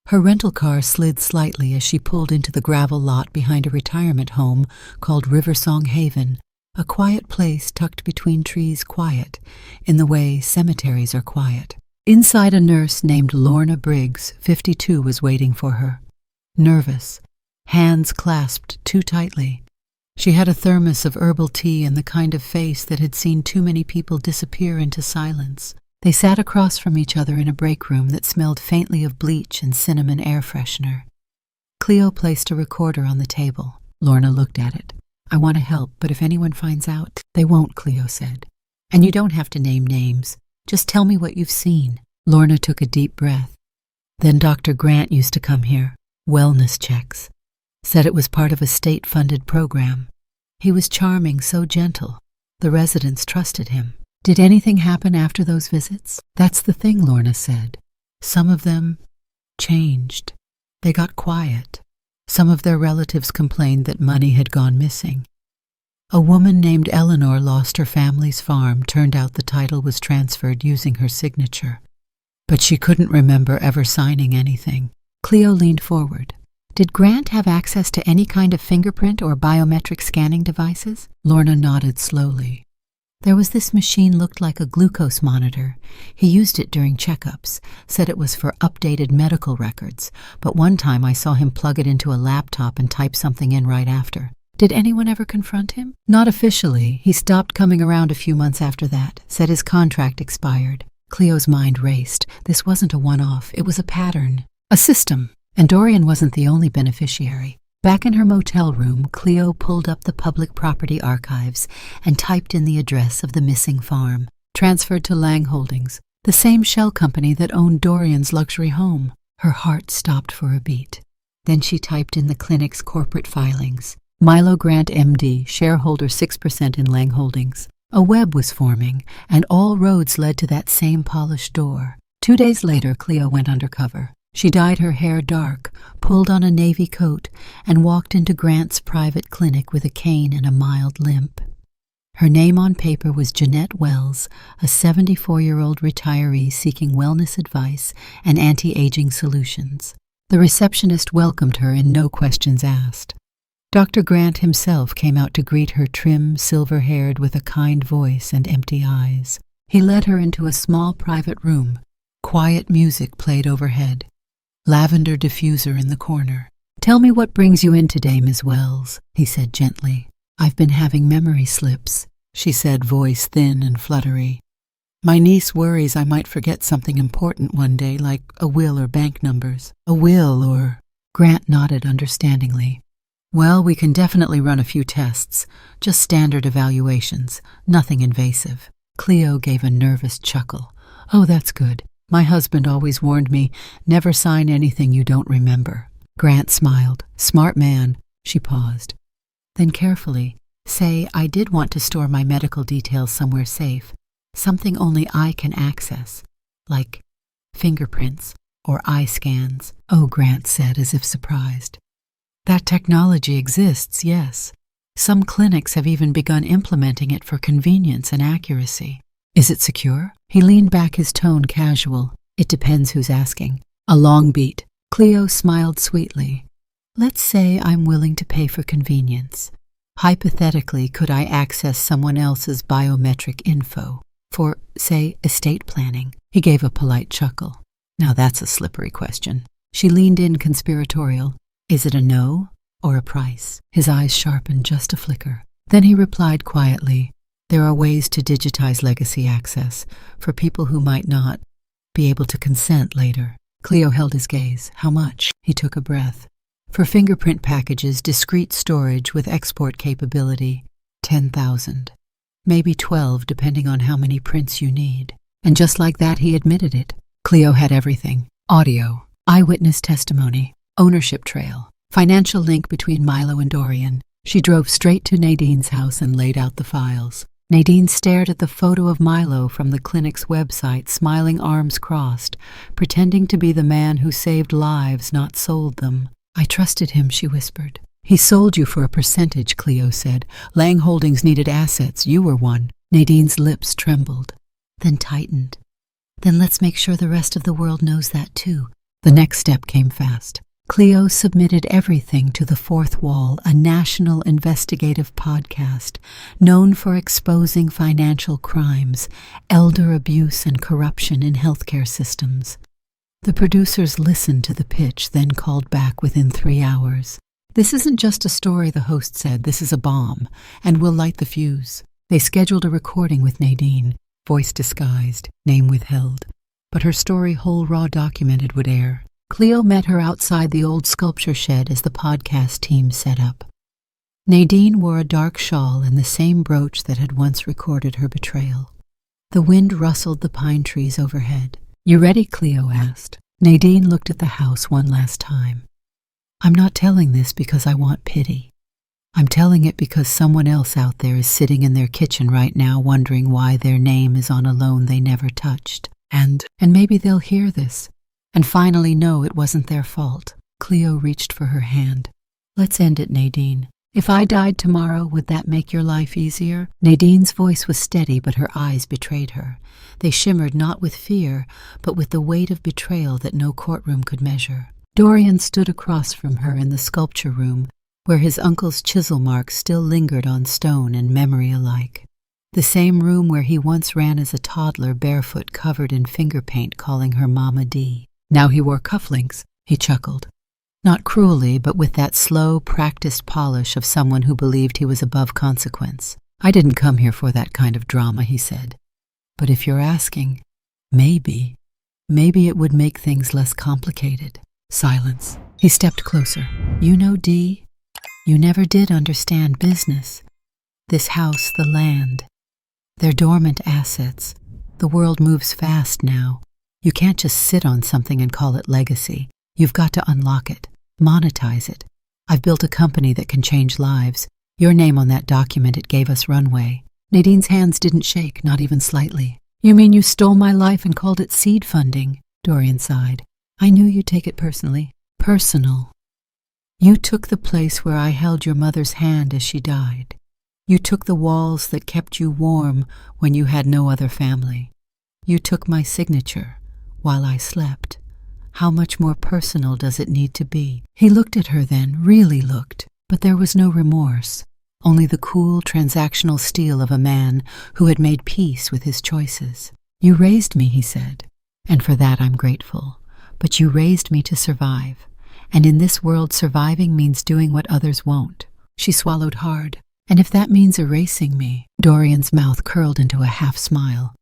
Her rental car slid slightly as she pulled into the gravel lot behind a retirement home called Riversong Haven, a quiet place tucked between trees, quiet, in the way cemeteries are quiet. Inside, a nurse named Lorna Briggs, 52, was waiting for her. Nervous, hands clasped too tightly. She had a thermos of herbal tea and the kind of face that had seen too many people disappear into silence. They sat across from each other in a break room that smelled faintly of bleach and cinnamon air freshener. Cleo placed a recorder on the table. Lorna looked at it. I want to help, but if anyone finds out, they won't, Cleo said. And you don't have to name names. Just tell me what you've seen. Lorna took a deep breath. Then Dr. Grant used to come here. Wellness checks. Said it was part of a state-funded program. He was charming, so gentle. The residents trusted him. Did anything happen after those visits? That's the thing, Lorna said. Some of them changed. They got quiet. Some of their relatives complained that money had gone missing. A woman named Eleanor lost her family's farm. Turned out the title was transferred using her signature. But she couldn't remember ever signing anything. Cleo leaned forward. Did Grant have access to any kind of fingerprint or biometric scanning devices? Lorna nodded slowly. There was this machine looked like a glucose monitor. He used it during checkups, said it was for updated medical records, but one time I saw him plug it into a laptop and type something in right after. Did anyone ever confront him? Not officially. He stopped coming around a few months after that, said his contract expired. Cleo's mind raced. This wasn't a one-off, it was a pattern, a system. And Dorian wasn't the only beneficiary. Back in her motel room, Cleo pulled up the public property archives and typed in the address of the missing farm. Transferred to Lang Holdings, the same shell company that owned Dorian's luxury home. Her heart stopped for a beat. Then she typed in the clinic's corporate filings. Milo Grant, MD, shareholder 6% in Lang Holdings. A web was forming, and all roads led to that same polished door. 2 days later, Cleo went undercover. She dyed her hair dark, pulled on a navy coat, and walked into Grant's private clinic with a cane and a mild limp. Her name on paper was Jeanette Wells, a 74-year-old retiree seeking wellness advice and anti-aging solutions. The receptionist welcomed her in no questions asked. Dr. Grant himself came out to greet her, trim, silver-haired, with a kind voice and empty eyes. He led her into a small private room. Quiet music played overhead. Lavender diffuser in the corner. "Tell me what brings you in today, Ms. Wells," he said gently. "I've been having memory slips," she said, voice thin and fluttery. "My niece worries I might forget something important one day, like a will or bank numbers." "A will or—" Grant nodded understandingly. "Well, we can definitely run a few tests. Just standard evaluations. Nothing invasive." Cleo gave a nervous chuckle. "Oh, that's good. My husband always warned me, never sign anything you don't remember." Grant smiled. "Smart man." She paused. Then carefully, "Say, I did want to store my medical details somewhere safe, something only I can access, like fingerprints or eye scans." "Oh," Grant said, as if surprised. "That technology exists, yes. Some clinics have even begun implementing it for convenience and accuracy." "Is it secure?" He leaned back, his tone casual. "It depends who's asking." A long beat. Cleo smiled sweetly. "Let's say I'm willing to pay for convenience. Hypothetically, could I access someone else's biometric info for, say, estate planning?" He gave a polite chuckle. "Now that's a slippery question." She leaned in, conspiratorial. "Is it a no or a price?" His eyes sharpened just a flicker. Then he replied quietly, "There are ways to digitize legacy access for people who might not be able to consent later." Cleo held his gaze. "How much?" He took a breath. "For fingerprint packages, discrete storage with export capability, 10,000. Maybe 12, depending on how many prints you need." And just like that, he admitted it. Cleo had everything. Audio, eyewitness testimony, ownership trail, financial link between Milo and Dorian. She drove straight to Nadine's house and laid out the files. Nadine stared at the photo of Milo from the clinic's website, smiling, arms crossed, pretending to be the man who saved lives, not sold them. "I trusted him," she whispered. "He sold you for a percentage," Cleo said. "Lang Holdings needed assets. You were one." Nadine's lips trembled, then tightened. "Then let's make sure the rest of the world knows that too." The next step came fast. Cleo submitted everything to The Fourth Wall, a national investigative podcast known for exposing financial crimes, elder abuse, and corruption in healthcare systems. The producers listened to the pitch, then called back within 3 hours. "This isn't just a story," the host said. "This is a bomb, and we'll light the fuse." They scheduled a recording with Nadine, voice disguised, name withheld. But her story, whole raw documented, would air. Cleo met her outside the old sculpture shed as the podcast team set up. Nadine wore a dark shawl and the same brooch that had once recorded her betrayal. The wind rustled the pine trees overhead. "You ready?" Cleo asked. Nadine looked at the house one last time. "I'm not telling this because I want pity. I'm telling it because someone else out there is sitting in their kitchen right now wondering why their name is on a loan they never touched. And maybe they'll hear this and finally know it wasn't their fault." Cleo reached for her hand. "Let's end it, Nadine. If I died tomorrow, would that make your life easier?" Nadine's voice was steady, but her eyes betrayed her. They shimmered not with fear, but with the weight of betrayal that no courtroom could measure. Dorian stood across from her in the sculpture room, where his uncle's chisel marks still lingered on stone and memory alike. The same room where he once ran as a toddler, barefoot, covered in finger paint, calling her Mama D. Now he wore cufflinks, he chuckled. Not cruelly, but with that slow, practiced polish of someone who believed he was above consequence. I didn't come here for that kind of drama, he said. But if you're asking, maybe it would make things less complicated. Silence. He stepped closer. You know, Dee, you never did understand business. This house, the land. They're dormant assets. The world moves fast now. You can't just sit on something and call it legacy. You've got to unlock it, monetize it. I've built a company that can change lives. Your name on that document, it gave us runway. Nadine's hands didn't shake, not even slightly. You mean you stole my life and called it seed funding? Dorian sighed. I knew you'd take it personally. Personal. You took the place where I held your mother's hand as she died. You took the walls that kept you warm when you had no other family. You took my signature while I slept. How much more personal does it need to be? He looked at her then, really looked, but there was no remorse, only the cool, transactional steel of a man who had made peace with his choices. You raised me, he said, and for that I'm grateful. But you raised me to survive, and in this world surviving means doing what others won't. She swallowed hard. And if that means erasing me, Dorian's mouth curled into a half-smile.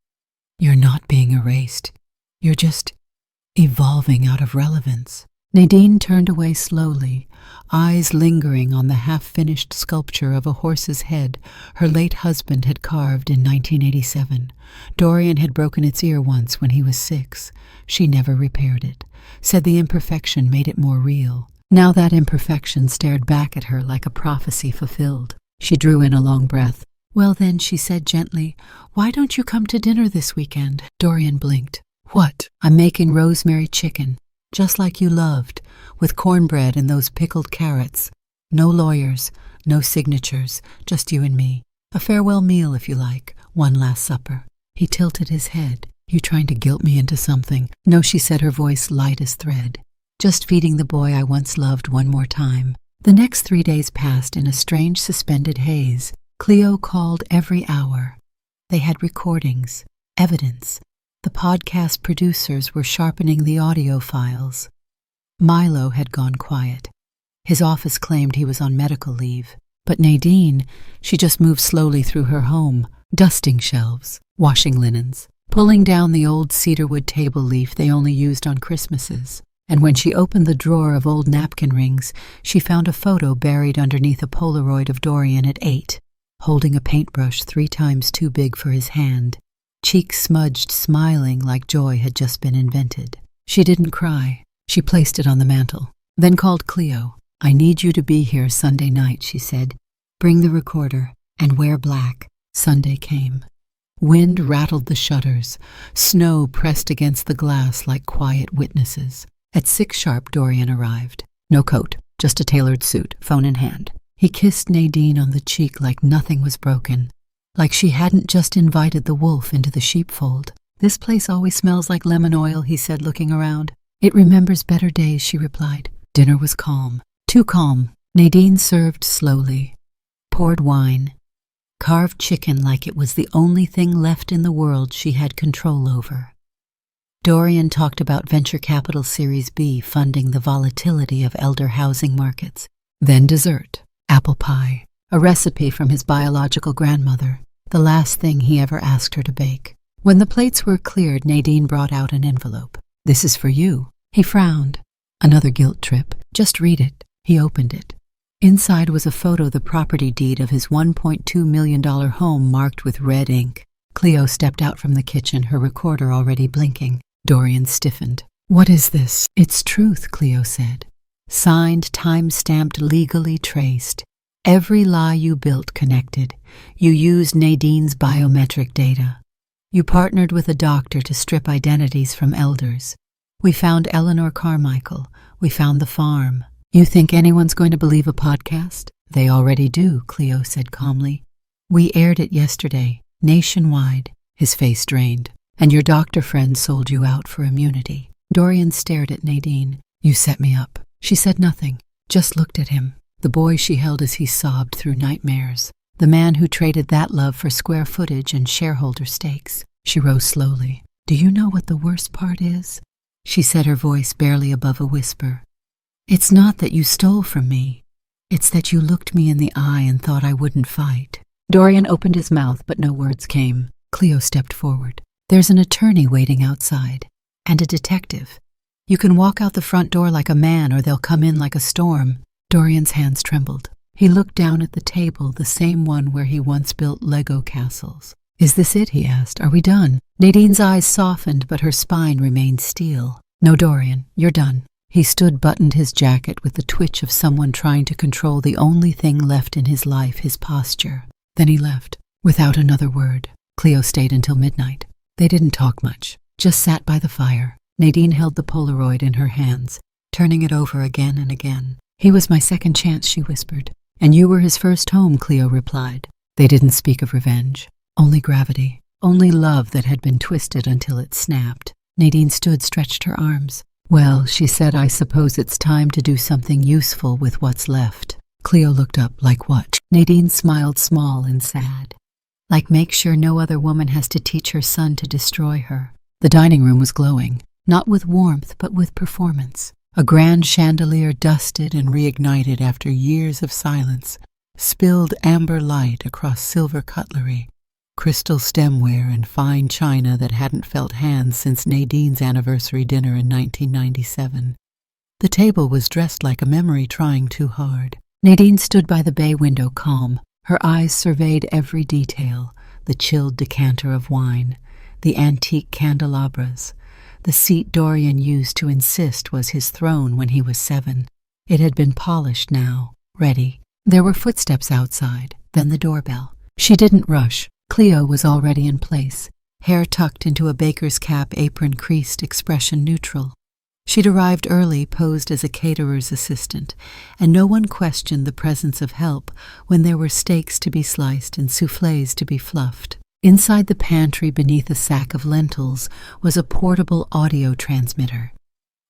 You're not being erased. You're just evolving out of relevance. Nadine turned away slowly, eyes lingering on the half-finished sculpture of a horse's head her late husband had carved in 1987. Dorian had broken its ear once when he was 6. She never repaired it, said the imperfection made it more real. Now that imperfection stared back at her like a prophecy fulfilled. She drew in a long breath. Well then, she said gently, why don't you come to dinner this weekend? Dorian blinked. What? I'm making rosemary chicken, just like you loved, with cornbread and those pickled carrots. No lawyers, no signatures, just you and me. A farewell meal, if you like, one last supper. He tilted his head. You trying to guilt me into something? No, she said, her voice light as thread. Just feeding the boy I once loved one more time. The next 3 days passed in a strange suspended haze. Cleo called every hour. They had recordings, evidence. The podcast producers were sharpening the audio files. Milo had gone quiet. His office claimed he was on medical leave. But Nadine, she just moved slowly through her home, dusting shelves, washing linens, pulling down the old cedarwood table leaf they only used on Christmases. And when she opened the drawer of old napkin rings, she found a photo buried underneath a Polaroid of Dorian at 8, holding a paintbrush 3 times too big for his hand, cheeks smudged, smiling like joy had just been invented. She didn't cry. She placed it on the mantel, then called Cleo. I need you to be here Sunday night, she said. Bring the recorder and wear black. Sunday came. Wind rattled the shutters. Snow pressed against the glass like quiet witnesses. At 6 sharp, Dorian arrived. No coat, just a tailored suit, phone in hand. He kissed Nadine on the cheek like nothing was broken, like she hadn't just invited the wolf into the sheepfold. This place always smells like lemon oil, he said, looking around. It remembers better days, she replied. Dinner was calm. Too calm. Nadine served slowly. Poured wine. Carved chicken like it was the only thing left in the world she had control over. Dorian talked about venture capital Series B funding the volatility of elder housing markets. Then dessert, apple pie, a recipe from his biological grandmother, the last thing he ever asked her to bake. When the plates were cleared, Nadine brought out an envelope. This is for you. He frowned. Another guilt trip. Just read it. He opened it. Inside was a photo, the property deed of his $1.2 million home marked with red ink. Cleo stepped out from the kitchen, her recorder already blinking. Dorian stiffened. What is this? It's truth, Cleo said. Signed, time-stamped, legally traced. Every lie you built connected. You used Nadine's biometric data. You partnered with a doctor to strip identities from elders. We found Eleanor Carmichael. We found the farm. You think anyone's going to believe a podcast? They already do, Cleo said calmly. We aired it yesterday, nationwide. His face drained. And your doctor friend sold you out for immunity. Dorian stared at Nadine. You set me up. She said nothing, just looked at him, the boy she held as he sobbed through nightmares. The man who traded that love for square footage and shareholder stakes. She rose slowly. Do you know what the worst part is? She said, her voice barely above a whisper. It's not that you stole from me. It's that you looked me in the eye and thought I wouldn't fight. Dorian opened his mouth, but no words came. Cleo stepped forward. There's an attorney waiting outside. And a detective. You can walk out the front door like a man, or they'll come in like a storm. Dorian's hands trembled. He looked down at the table, the same one where he once built Lego castles. Is this it? He asked. Are we done? Nadine's eyes softened, but her spine remained steel. No, Dorian, you're done. He stood, buttoned his jacket with the twitch of someone trying to control the only thing left in his life, his posture. Then he left, without another word. Cleo stayed until midnight. They didn't talk much, just sat by the fire. Nadine held the Polaroid in her hands, turning it over again and again. He was my second chance, she whispered. And you were his first home, Cleo replied. They didn't speak of revenge. Only gravity. Only love that had been twisted until it snapped. Nadine stood, stretched her arms. Well, she said, I suppose it's time to do something useful with what's left. Cleo looked up. Like what? Nadine smiled, small and sad. Like make sure no other woman has to teach her son to destroy her. The dining room was glowing, not with warmth, but with performance. A grand chandelier, dusted and reignited after years of silence, spilled amber light across silver cutlery, crystal stemware and fine china that hadn't felt hands since Nadine's anniversary dinner in 1997. The table was dressed like a memory trying too hard. Nadine stood by the bay window, calm. Her eyes surveyed every detail, the chilled decanter of wine, the antique candelabras, the seat Dorian used to insist was his throne when he was 7. It had been polished now, ready. There were footsteps outside, then the doorbell. She didn't rush. Cleo was already in place, hair tucked into a baker's cap, apron creased, expression neutral. She'd arrived early, posed as a caterer's assistant, and no one questioned the presence of help when there were steaks to be sliced and soufflés to be fluffed. Inside the pantry, beneath a sack of lentils, was a portable audio transmitter.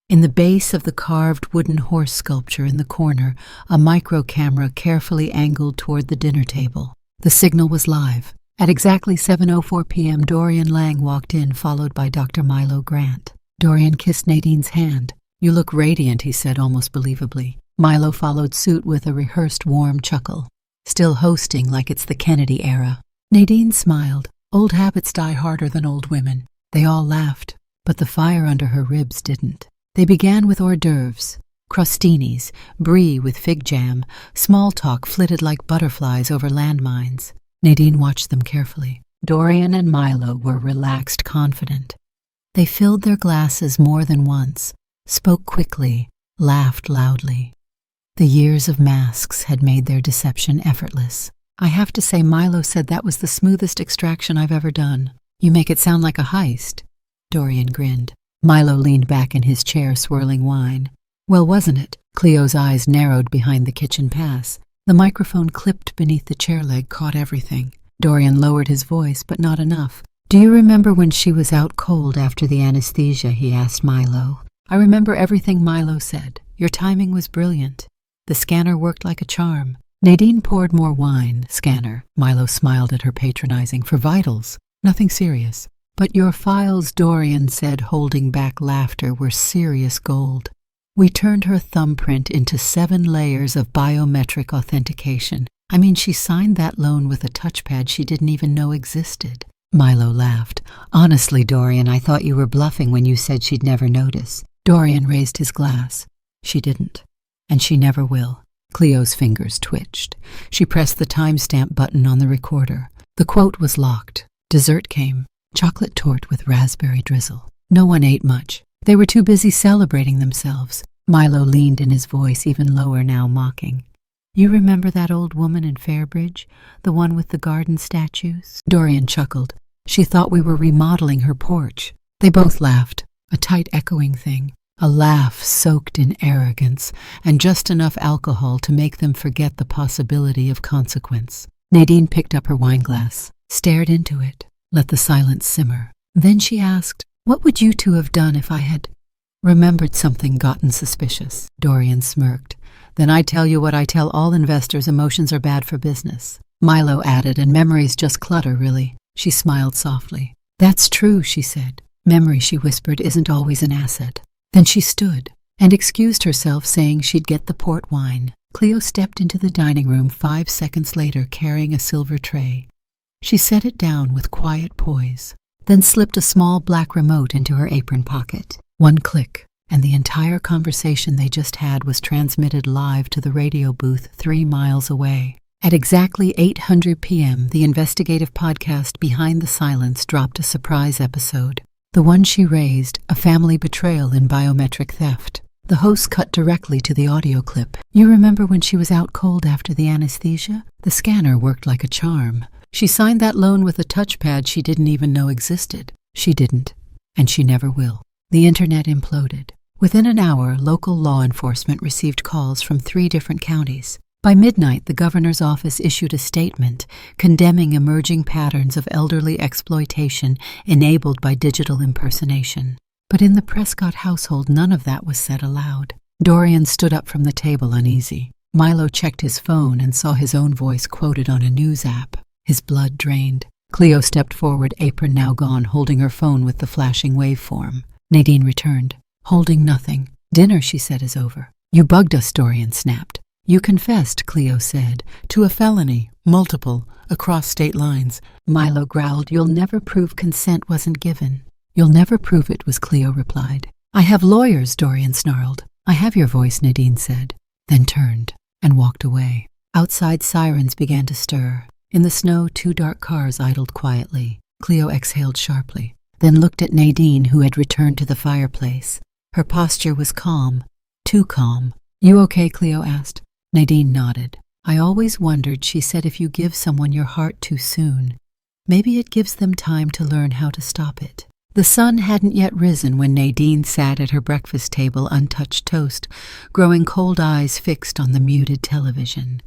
In the base of the carved wooden horse sculpture in the corner, a micro camera carefully angled toward the dinner table. The signal was live. At exactly 7:04 p.m., Dorian Lang walked in, followed by Dr. Milo Grant. Dorian kissed Nadine's hand. You look radiant, he said almost believably. Milo followed suit with a rehearsed warm chuckle. Still hosting like it's the Kennedy era. Nadine smiled. Old habits die harder than old women. They all laughed, but the fire under her ribs didn't. They began with hors d'oeuvres, crostinis, brie with fig jam, small talk flitted like butterflies over landmines. Nadine watched them carefully. Dorian and Milo were relaxed, confident. They filled their glasses more than once, spoke quickly, laughed loudly. The years of masks had made their deception effortless. I have to say, Milo said that was the smoothest extraction I've ever done. You make it sound like a heist. Dorian grinned. Milo leaned back in his chair, swirling wine. Well, wasn't it? Cleo's eyes narrowed behind the kitchen pass. The microphone clipped beneath the chair leg caught everything. Dorian lowered his voice, but not enough. Do you remember when she was out cold after the anesthesia? He asked Milo. I remember everything Milo said. Your timing was brilliant. The scanner worked like a charm. Nadine poured more wine. Scanner. Milo smiled at her, patronizing. For vitals. Nothing serious. But your files, Dorian said, holding back laughter, were serious gold. We turned her thumbprint into 7 layers of biometric authentication. I mean, she signed that loan with a touchpad she didn't even know existed. Milo laughed. Honestly, Dorian, I thought you were bluffing when you said she'd never notice. Dorian raised his glass. She didn't. And she never will. Cleo's fingers twitched. She pressed the timestamp button on the recorder. The quote was locked. Dessert came. Chocolate torte with raspberry drizzle. No one ate much. They were too busy celebrating themselves. Milo leaned in his voice, even lower now, mocking. You remember that old woman in Fairbridge? The one with the garden statues? Dorian chuckled. She thought we were remodeling her porch. They both laughed. A tight echoing thing. A laugh soaked in arrogance, and just enough alcohol to make them forget the possibility of consequence. Nadine picked up her wineglass, stared into it, let the silence simmer. Then she asked, what would you two have done if I had remembered something, gotten suspicious? Dorian smirked. Then I tell you what I tell all investors, emotions are bad for business. Milo added, and memories just clutter, really. She smiled softly. That's true, she said. Memory, she whispered, isn't always an asset. Then she stood and excused herself, saying she'd get the port wine. Cleo stepped into the dining room 5 seconds later, carrying a silver tray. She set it down with quiet poise, then slipped a small black remote into her apron pocket. One click, and the entire conversation they just had was transmitted live to the radio booth 3 miles away. At exactly 8:00 p.m., the investigative podcast Behind the Silence dropped a surprise episode. The one she raised, a family betrayal in biometric theft. The host cut directly to the audio clip. You remember when she was out cold after the anesthesia? The scanner worked like a charm. She signed that loan with a touchpad she didn't even know existed. She didn't, and she never will. The internet imploded. Within an hour, local law enforcement received calls from 3 different counties. By midnight, the governor's office issued a statement condemning emerging patterns of elderly exploitation enabled by digital impersonation. But in the Prescott household, none of that was said aloud. Dorian stood up from the table, uneasy. Milo checked his phone and saw his own voice quoted on a news app. His blood drained. Cleo stepped forward, apron now gone, holding her phone with the flashing waveform. Nadine returned, holding nothing. Dinner, she said, is over. You bugged us, Dorian snapped. You confessed, Cleo said, to a felony, multiple, across state lines. Milo growled, You'll never prove consent wasn't given. You'll never prove it, was Cleo replied. I have lawyers, Dorian snarled. I have your voice, Nadine said, then turned and walked away. Outside, sirens began to stir. In the snow, 2 dark cars idled quietly. Cleo exhaled sharply, then looked at Nadine, who had returned to the fireplace. Her posture was calm, too calm. You okay, Cleo asked. Nadine nodded. I always wondered, she said, if you give someone your heart too soon, maybe it gives them time to learn how to stop it. The sun hadn't yet risen when Nadine sat at her breakfast table, untouched toast, growing cold eyes fixed on the muted television.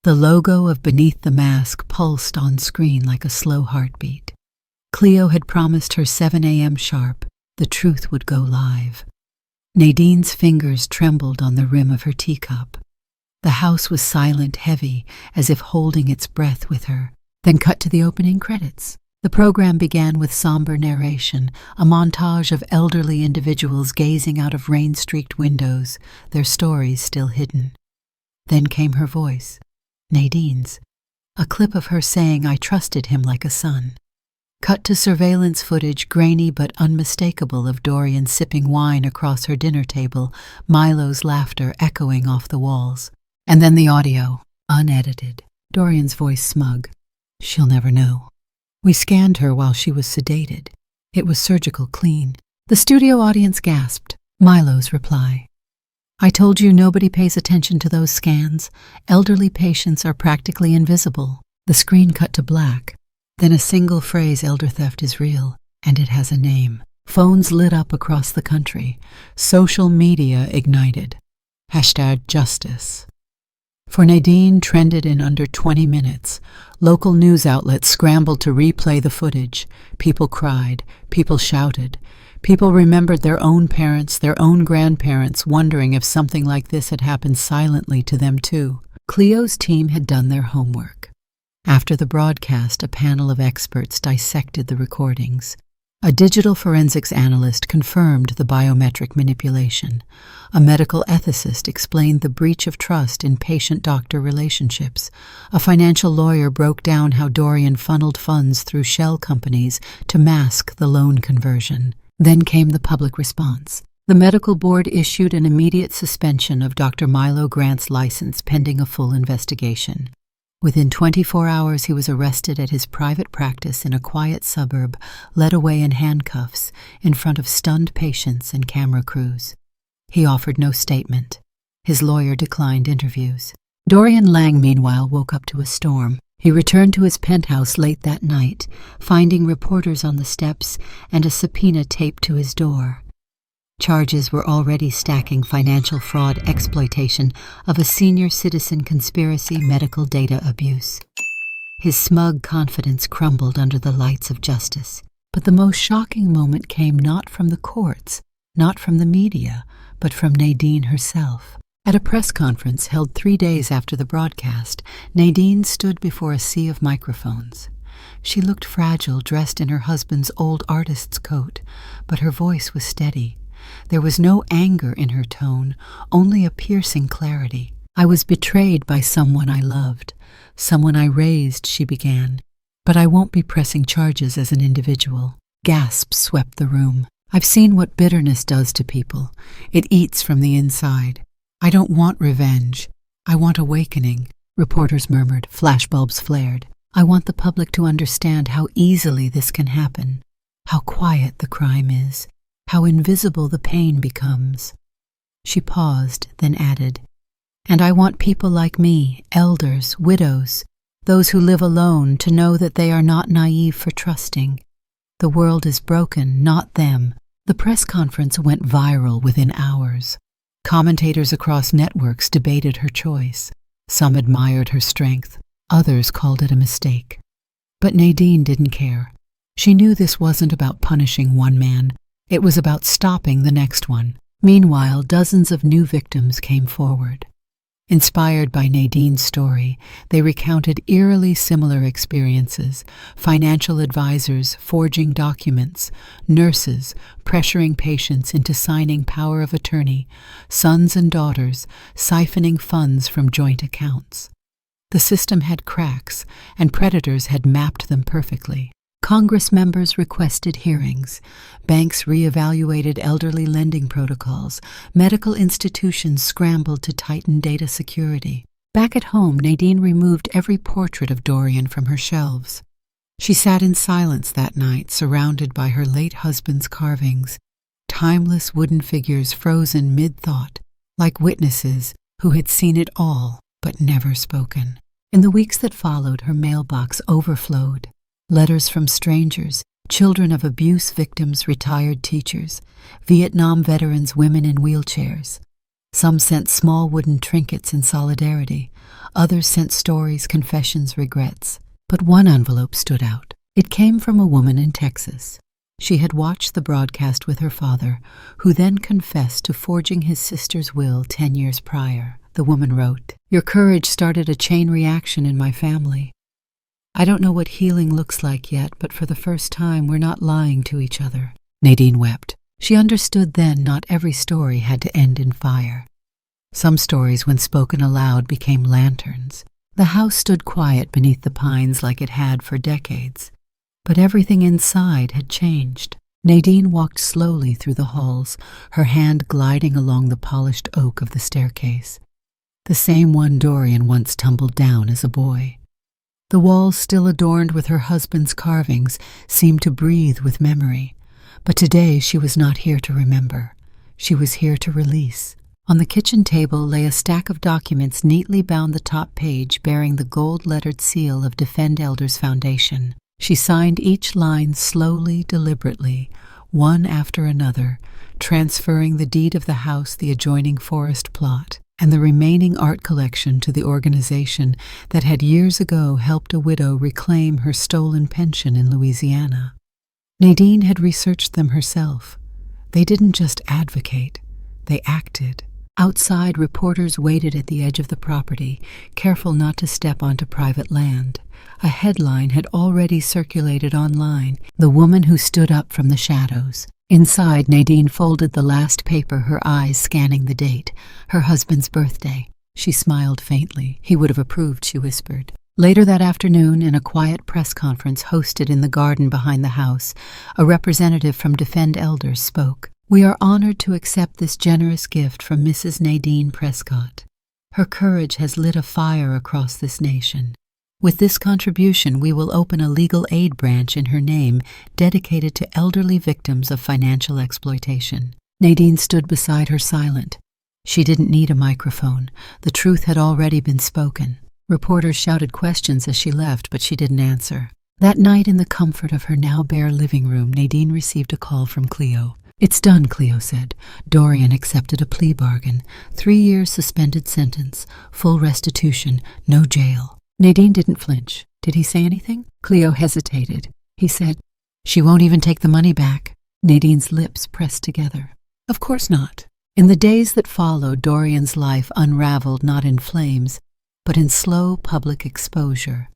The logo of Beneath the Mask pulsed on screen like a slow heartbeat. Cleo had promised her 7 a.m. sharp. The truth would go live. Nadine's fingers trembled on the rim of her teacup. The house was silent, heavy, as if holding its breath with her. Then cut to the opening credits. The program began with somber narration, a montage of elderly individuals gazing out of rain-streaked windows, their stories still hidden. Then came her voice, Nadine's, a clip of her saying, I trusted him like a son. Cut to surveillance footage, grainy but unmistakable, of Dorian sipping wine across her dinner table, Milo's laughter echoing off the walls. And then the audio, unedited. Dorian's voice smug. She'll never know. We scanned her while she was sedated. It was surgical clean. The studio audience gasped. Milo's reply. I told you nobody pays attention to those scans. Elderly patients are practically invisible. The screen cut to black. Then a single phrase, elder theft is real, and it has a name. Phones lit up across the country. Social media ignited. #justice. For Nadine trended in under 20 minutes. Local news outlets scrambled to replay the footage. People cried. People shouted. People remembered their own parents, their own grandparents, wondering if something like this had happened silently to them too. Cleo's team had done their homework. After the broadcast, a panel of experts dissected the recordings. A digital forensics analyst confirmed the biometric manipulation. A medical ethicist explained the breach of trust in patient-doctor relationships. A financial lawyer broke down how Dorian funneled funds through shell companies to mask the loan conversion. Then came the public response. The medical board issued an immediate suspension of Dr. Milo Grant's license pending a full investigation. Within 24 hours, he was arrested at his private practice in a quiet suburb, led away in handcuffs in front of stunned patients and camera crews. He offered no statement. His lawyer declined interviews. Dorian Lang, meanwhile, woke up to a storm. He returned to his penthouse late that night, finding reporters on the steps and a subpoena taped to his door. Charges were already stacking: financial fraud, exploitation of a senior citizen, conspiracy, medical data abuse. His smug confidence crumbled under the lights of justice. But the most shocking moment came not from the courts, not from the media, but from Nadine herself. At a press conference held 3 days after the broadcast, Nadine stood before a sea of microphones. She looked fragile, dressed in her husband's old artist's coat, but her voice was steady. There was no anger in her tone, only a piercing clarity. "I was betrayed by someone I loved, someone I raised," she began. "But I won't be pressing charges as an individual." Gasps swept the room. "I've seen what bitterness does to people. It eats from the inside. I don't want revenge. I want awakening," reporters murmured. Flashbulbs flared. "I want the public to understand how easily this can happen, how quiet the crime is, how invisible the pain becomes." She paused, then added, "And I want people like me, elders, widows, those who live alone, to know that they are not naive for trusting. The world is broken, not them." The press conference went viral within hours. Commentators across networks debated her choice. Some admired her strength. Others called it a mistake. But Nadine didn't care. She knew this wasn't about punishing one man. It was about stopping the next one. Meanwhile, dozens of new victims came forward. Inspired by Nadine's story, they recounted eerily similar experiences: financial advisors forging documents, nurses pressuring patients into signing power of attorney, sons and daughters siphoning funds from joint accounts. The system had cracks, and predators had mapped them perfectly. Congress members requested hearings. Banks reevaluated elderly lending protocols. Medical institutions scrambled to tighten data security. Back at home, Nadine removed every portrait of Dorian from her shelves. She sat in silence that night, surrounded by her late husband's carvings, timeless wooden figures frozen mid-thought, like witnesses who had seen it all but never spoken. In the weeks that followed, her mailbox overflowed. Letters from strangers, children of abuse victims, retired teachers, Vietnam veterans, women in wheelchairs. Some sent small wooden trinkets in solidarity. Others sent stories, confessions, regrets. But one envelope stood out. It came from a woman in Texas. She had watched the broadcast with her father, who then confessed to forging his sister's will 10 years prior. The woman wrote, "Your courage started a chain reaction in my family. I don't know what healing looks like yet, but for the first time we're not lying to each other." Nadine wept. She understood then not every story had to end in fire. Some stories, when spoken aloud, became lanterns. The house stood quiet beneath the pines like it had for decades. But everything inside had changed. Nadine walked slowly through the halls, her hand gliding along the polished oak of the staircase. The same one Dorian once tumbled down as a boy. The walls, still adorned with her husband's carvings, seemed to breathe with memory. But today she was not here to remember. She was here to release. On the kitchen table lay a stack of documents neatly bound, the top page bearing the gold-lettered seal of Defend Elders Foundation. She signed each line slowly, deliberately, one after another, transferring the deed of the house, the adjoining forest plot, and the remaining art collection to the organization that had years ago helped a widow reclaim her stolen pension in Louisiana. Nadine had researched them herself. They didn't just advocate, they acted. Outside, reporters waited at the edge of the property, careful not to step onto private land. A headline had already circulated online: "The woman who stood up from the shadows." Inside, Nadine folded the last paper, her eyes scanning the date, her husband's birthday. She smiled faintly. He would have approved, she whispered. Later that afternoon, in a quiet press conference hosted in the garden behind the house, a representative from Defend Elders spoke. "We are honored to accept this generous gift from Mrs. Nadine Prescott. Her courage has lit a fire across this nation. With this contribution, we will open a legal aid branch in her name dedicated to elderly victims of financial exploitation." Nadine stood beside her, silent. She didn't need a microphone. The truth had already been spoken. Reporters shouted questions as she left, but she didn't answer. That night, in the comfort of her now bare living room, Nadine received a call from Cleo. "It's done," Cleo said. "Dorian accepted a plea bargain. 3 years suspended sentence, full restitution, no jail." Nadine didn't flinch. "Did he say anything?" Cleo hesitated. "He said, she won't even take the money back." Nadine's lips pressed together. "Of course not. In the days that followed, Dorian's life unraveled not in flames, but in slow public exposure.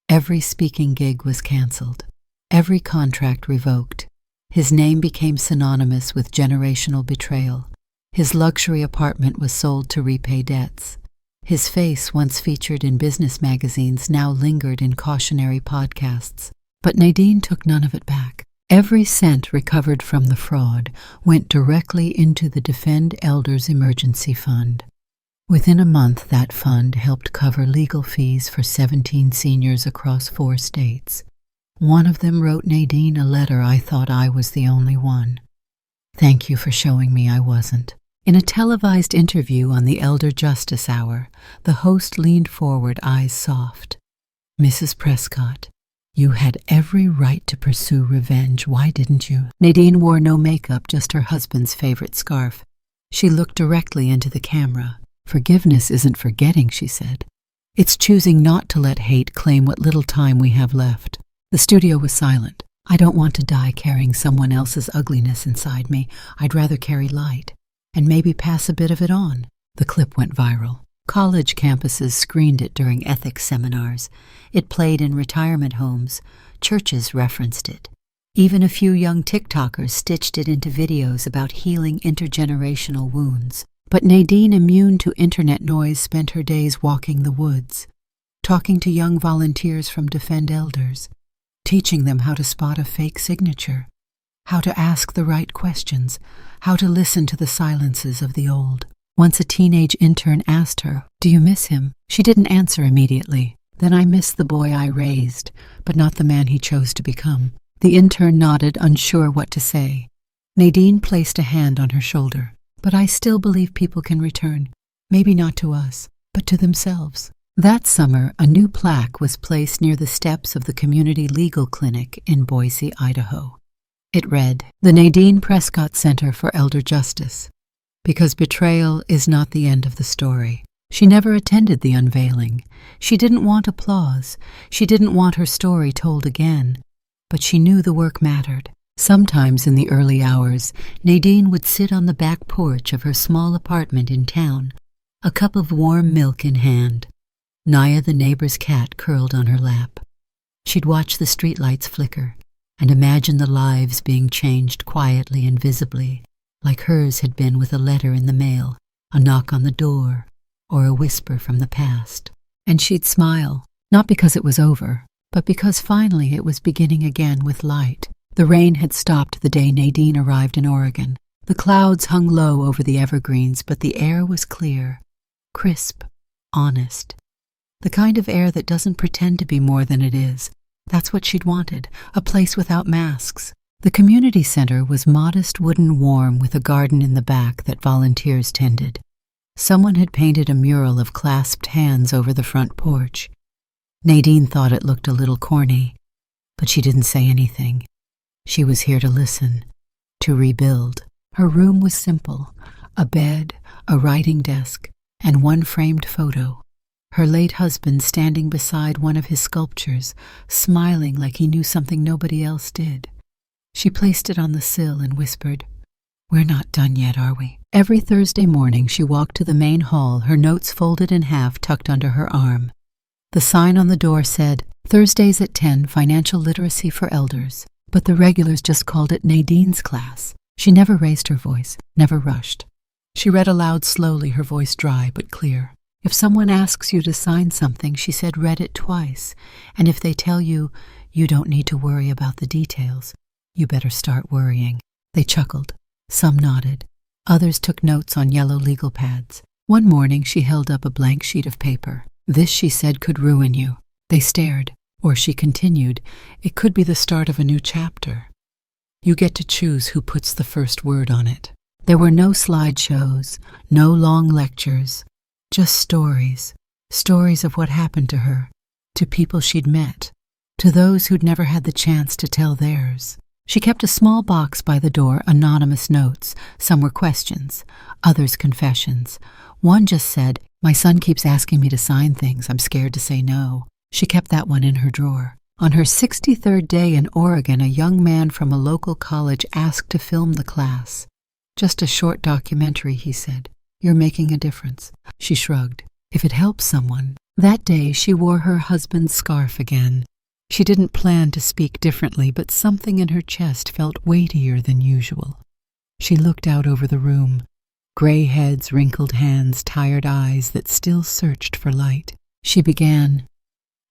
Every speaking gig was canceled, every contract revoked. His name became synonymous with generational betrayal. His luxury apartment was sold to repay debts. His face, once featured in business magazines, now lingered in cautionary podcasts. But Nadine took none of it back. Every cent recovered from the fraud went directly into the Defend Elders Emergency Fund. Within a month, that fund helped cover legal fees for 17 seniors across 4 states. One of them wrote Nadine a letter. I thought I was the only one. Thank you for showing me I wasn't. In a televised interview on the Elder Justice Hour, the host leaned forward, eyes soft. Mrs. Prescott, you had every right to pursue revenge. Why didn't you? Nadine wore no makeup, just her husband's favorite scarf. She looked directly into the camera. Forgiveness isn't forgetting, she said. It's choosing not to let hate claim what little time we have left. The studio was silent. I don't want to die carrying someone else's ugliness inside me. I'd rather carry light, and maybe pass a bit of it on. The clip went viral. College campuses screened it during ethics seminars. It played in retirement homes. Churches referenced it. Even a few young TikTokers stitched it into videos about healing intergenerational wounds. But Nadine, immune to internet noise, spent her days walking the woods, talking to young volunteers from Defend Elders, teaching them how to spot a fake signature, how to ask the right questions, how to listen to the silences of the old. Once a teenage intern asked her, "Do you miss him?" She didn't answer immediately. "Then I miss the boy I raised, but not the man he chose to become." The intern nodded, unsure what to say. Nadine placed a hand on her shoulder. "But I still believe people can return, maybe not to us, but to themselves." That summer, a new plaque was placed near the steps of the Community Legal Clinic in Boise, Idaho. It read, "The Nadine Prescott Center for Elder Justice." Because betrayal is not the end of the story. She never attended the unveiling. She didn't want applause. She didn't want her story told again. But she knew the work mattered. Sometimes in the early hours, Nadine would sit on the back porch of her small apartment in town, a cup of warm milk in hand. Naya, the neighbor's cat, curled on her lap. She'd watch the streetlights flicker and imagine the lives being changed quietly and visibly, like hers had been with a letter in the mail, a knock on the door, or a whisper from the past. And she'd smile, not because it was over, but because finally it was beginning again with light. The rain had stopped the day Nadine arrived in Oregon. The clouds hung low over the evergreens, but the air was clear, crisp, honest. The kind of air that doesn't pretend to be more than it is. That's what she'd wanted, a place without masks. The community center was modest wooden warm with a garden in the back that volunteers tended. Someone had painted a mural of clasped hands over the front porch. Nadine thought it looked a little corny, but she didn't say anything. She was here to listen, to rebuild. Her room was simple, a bed, a writing desk, and one framed photo. Her late husband standing beside one of his sculptures, smiling like he knew something nobody else did. She placed it on the sill and whispered, "We're not done yet, are we?" Every Thursday morning she walked to the main hall, her notes folded in half tucked under her arm. The sign on the door said, "Thursdays at 10, Financial Literacy for Elders." But the regulars just called it Nadine's class. She never raised her voice, never rushed. She read aloud slowly, her voice dry but clear. If someone asks you to sign something, she said, read it twice. And if they tell you, you don't need to worry about the details, you better start worrying. They chuckled. Some nodded. Others took notes on yellow legal pads. One morning she held up a blank sheet of paper. "This," she said, "could ruin you." They stared. Or she continued, "It could be the start of a new chapter. You get to choose who puts the first word on it." There were no slideshows, no long lectures, just stories. Stories of what happened to her, to people she'd met, to those who'd never had the chance to tell theirs. She kept a small box by the door, anonymous notes. Some were questions, others confessions. One just said, "My son keeps asking me to sign things. I'm scared to say no." She kept that one in her drawer. On her 63rd day in Oregon, a young man from a local college asked to film the class. "Just a short documentary," he said. "You're making a difference." She shrugged. "If it helps someone." That day she wore her husband's scarf again. She didn't plan to speak differently, but something in her chest felt weightier than usual. She looked out over the room. Gray heads, wrinkled hands, tired eyes that still searched for light. She began,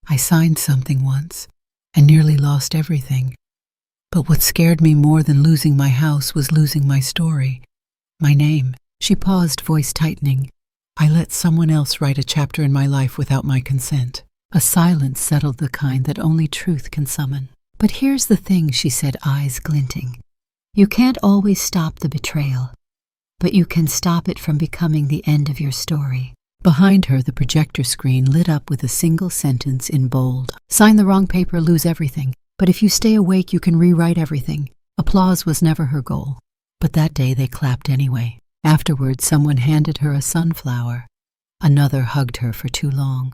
"I signed something once and nearly lost everything. But what scared me more than losing my house was losing my story, my name." She paused, voice tightening. "I let someone else write a chapter in my life without my consent." A silence settled, the kind that only truth can summon. "But here's the thing," she said, eyes glinting. "You can't always stop the betrayal, but you can stop it from becoming the end of your story." Behind her, the projector screen lit up with a single sentence in bold. "Sign the wrong paper, lose everything. But if you stay awake, you can rewrite everything." Applause was never her goal. But that day they clapped anyway. Afterward, someone handed her a sunflower. Another hugged her for too long.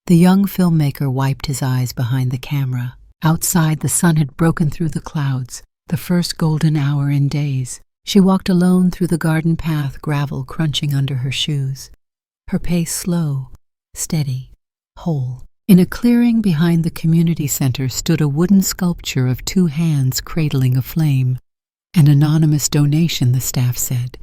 The young filmmaker wiped his eyes behind the camera. Outside, the sun had broken through the clouds, the first golden hour in days. She walked alone through the garden path, gravel crunching under her shoes. Her pace slow, steady, whole. In a clearing behind the community center stood a wooden sculpture of two hands cradling a flame. An anonymous donation, the staff said.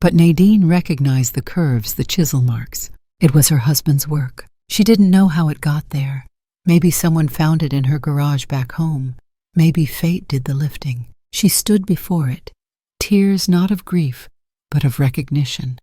But Nadine recognized the curves, the chisel marks. It was her husband's work. She didn't know how it got there. Maybe someone found it in her garage back home. Maybe fate did the lifting. She stood before it, tears not of grief, but of recognition.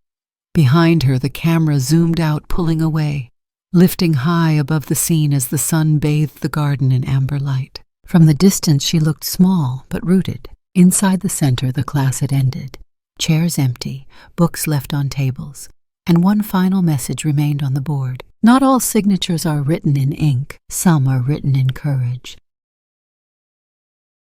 Behind her, the camera zoomed out, pulling away, lifting high above the scene as the sun bathed the garden in amber light. From the distance, she looked small, but rooted. Inside the center, the class had ended. Chairs empty, books left on tables, and one final message remained on the board. Not all signatures are written in ink. Some are written in courage.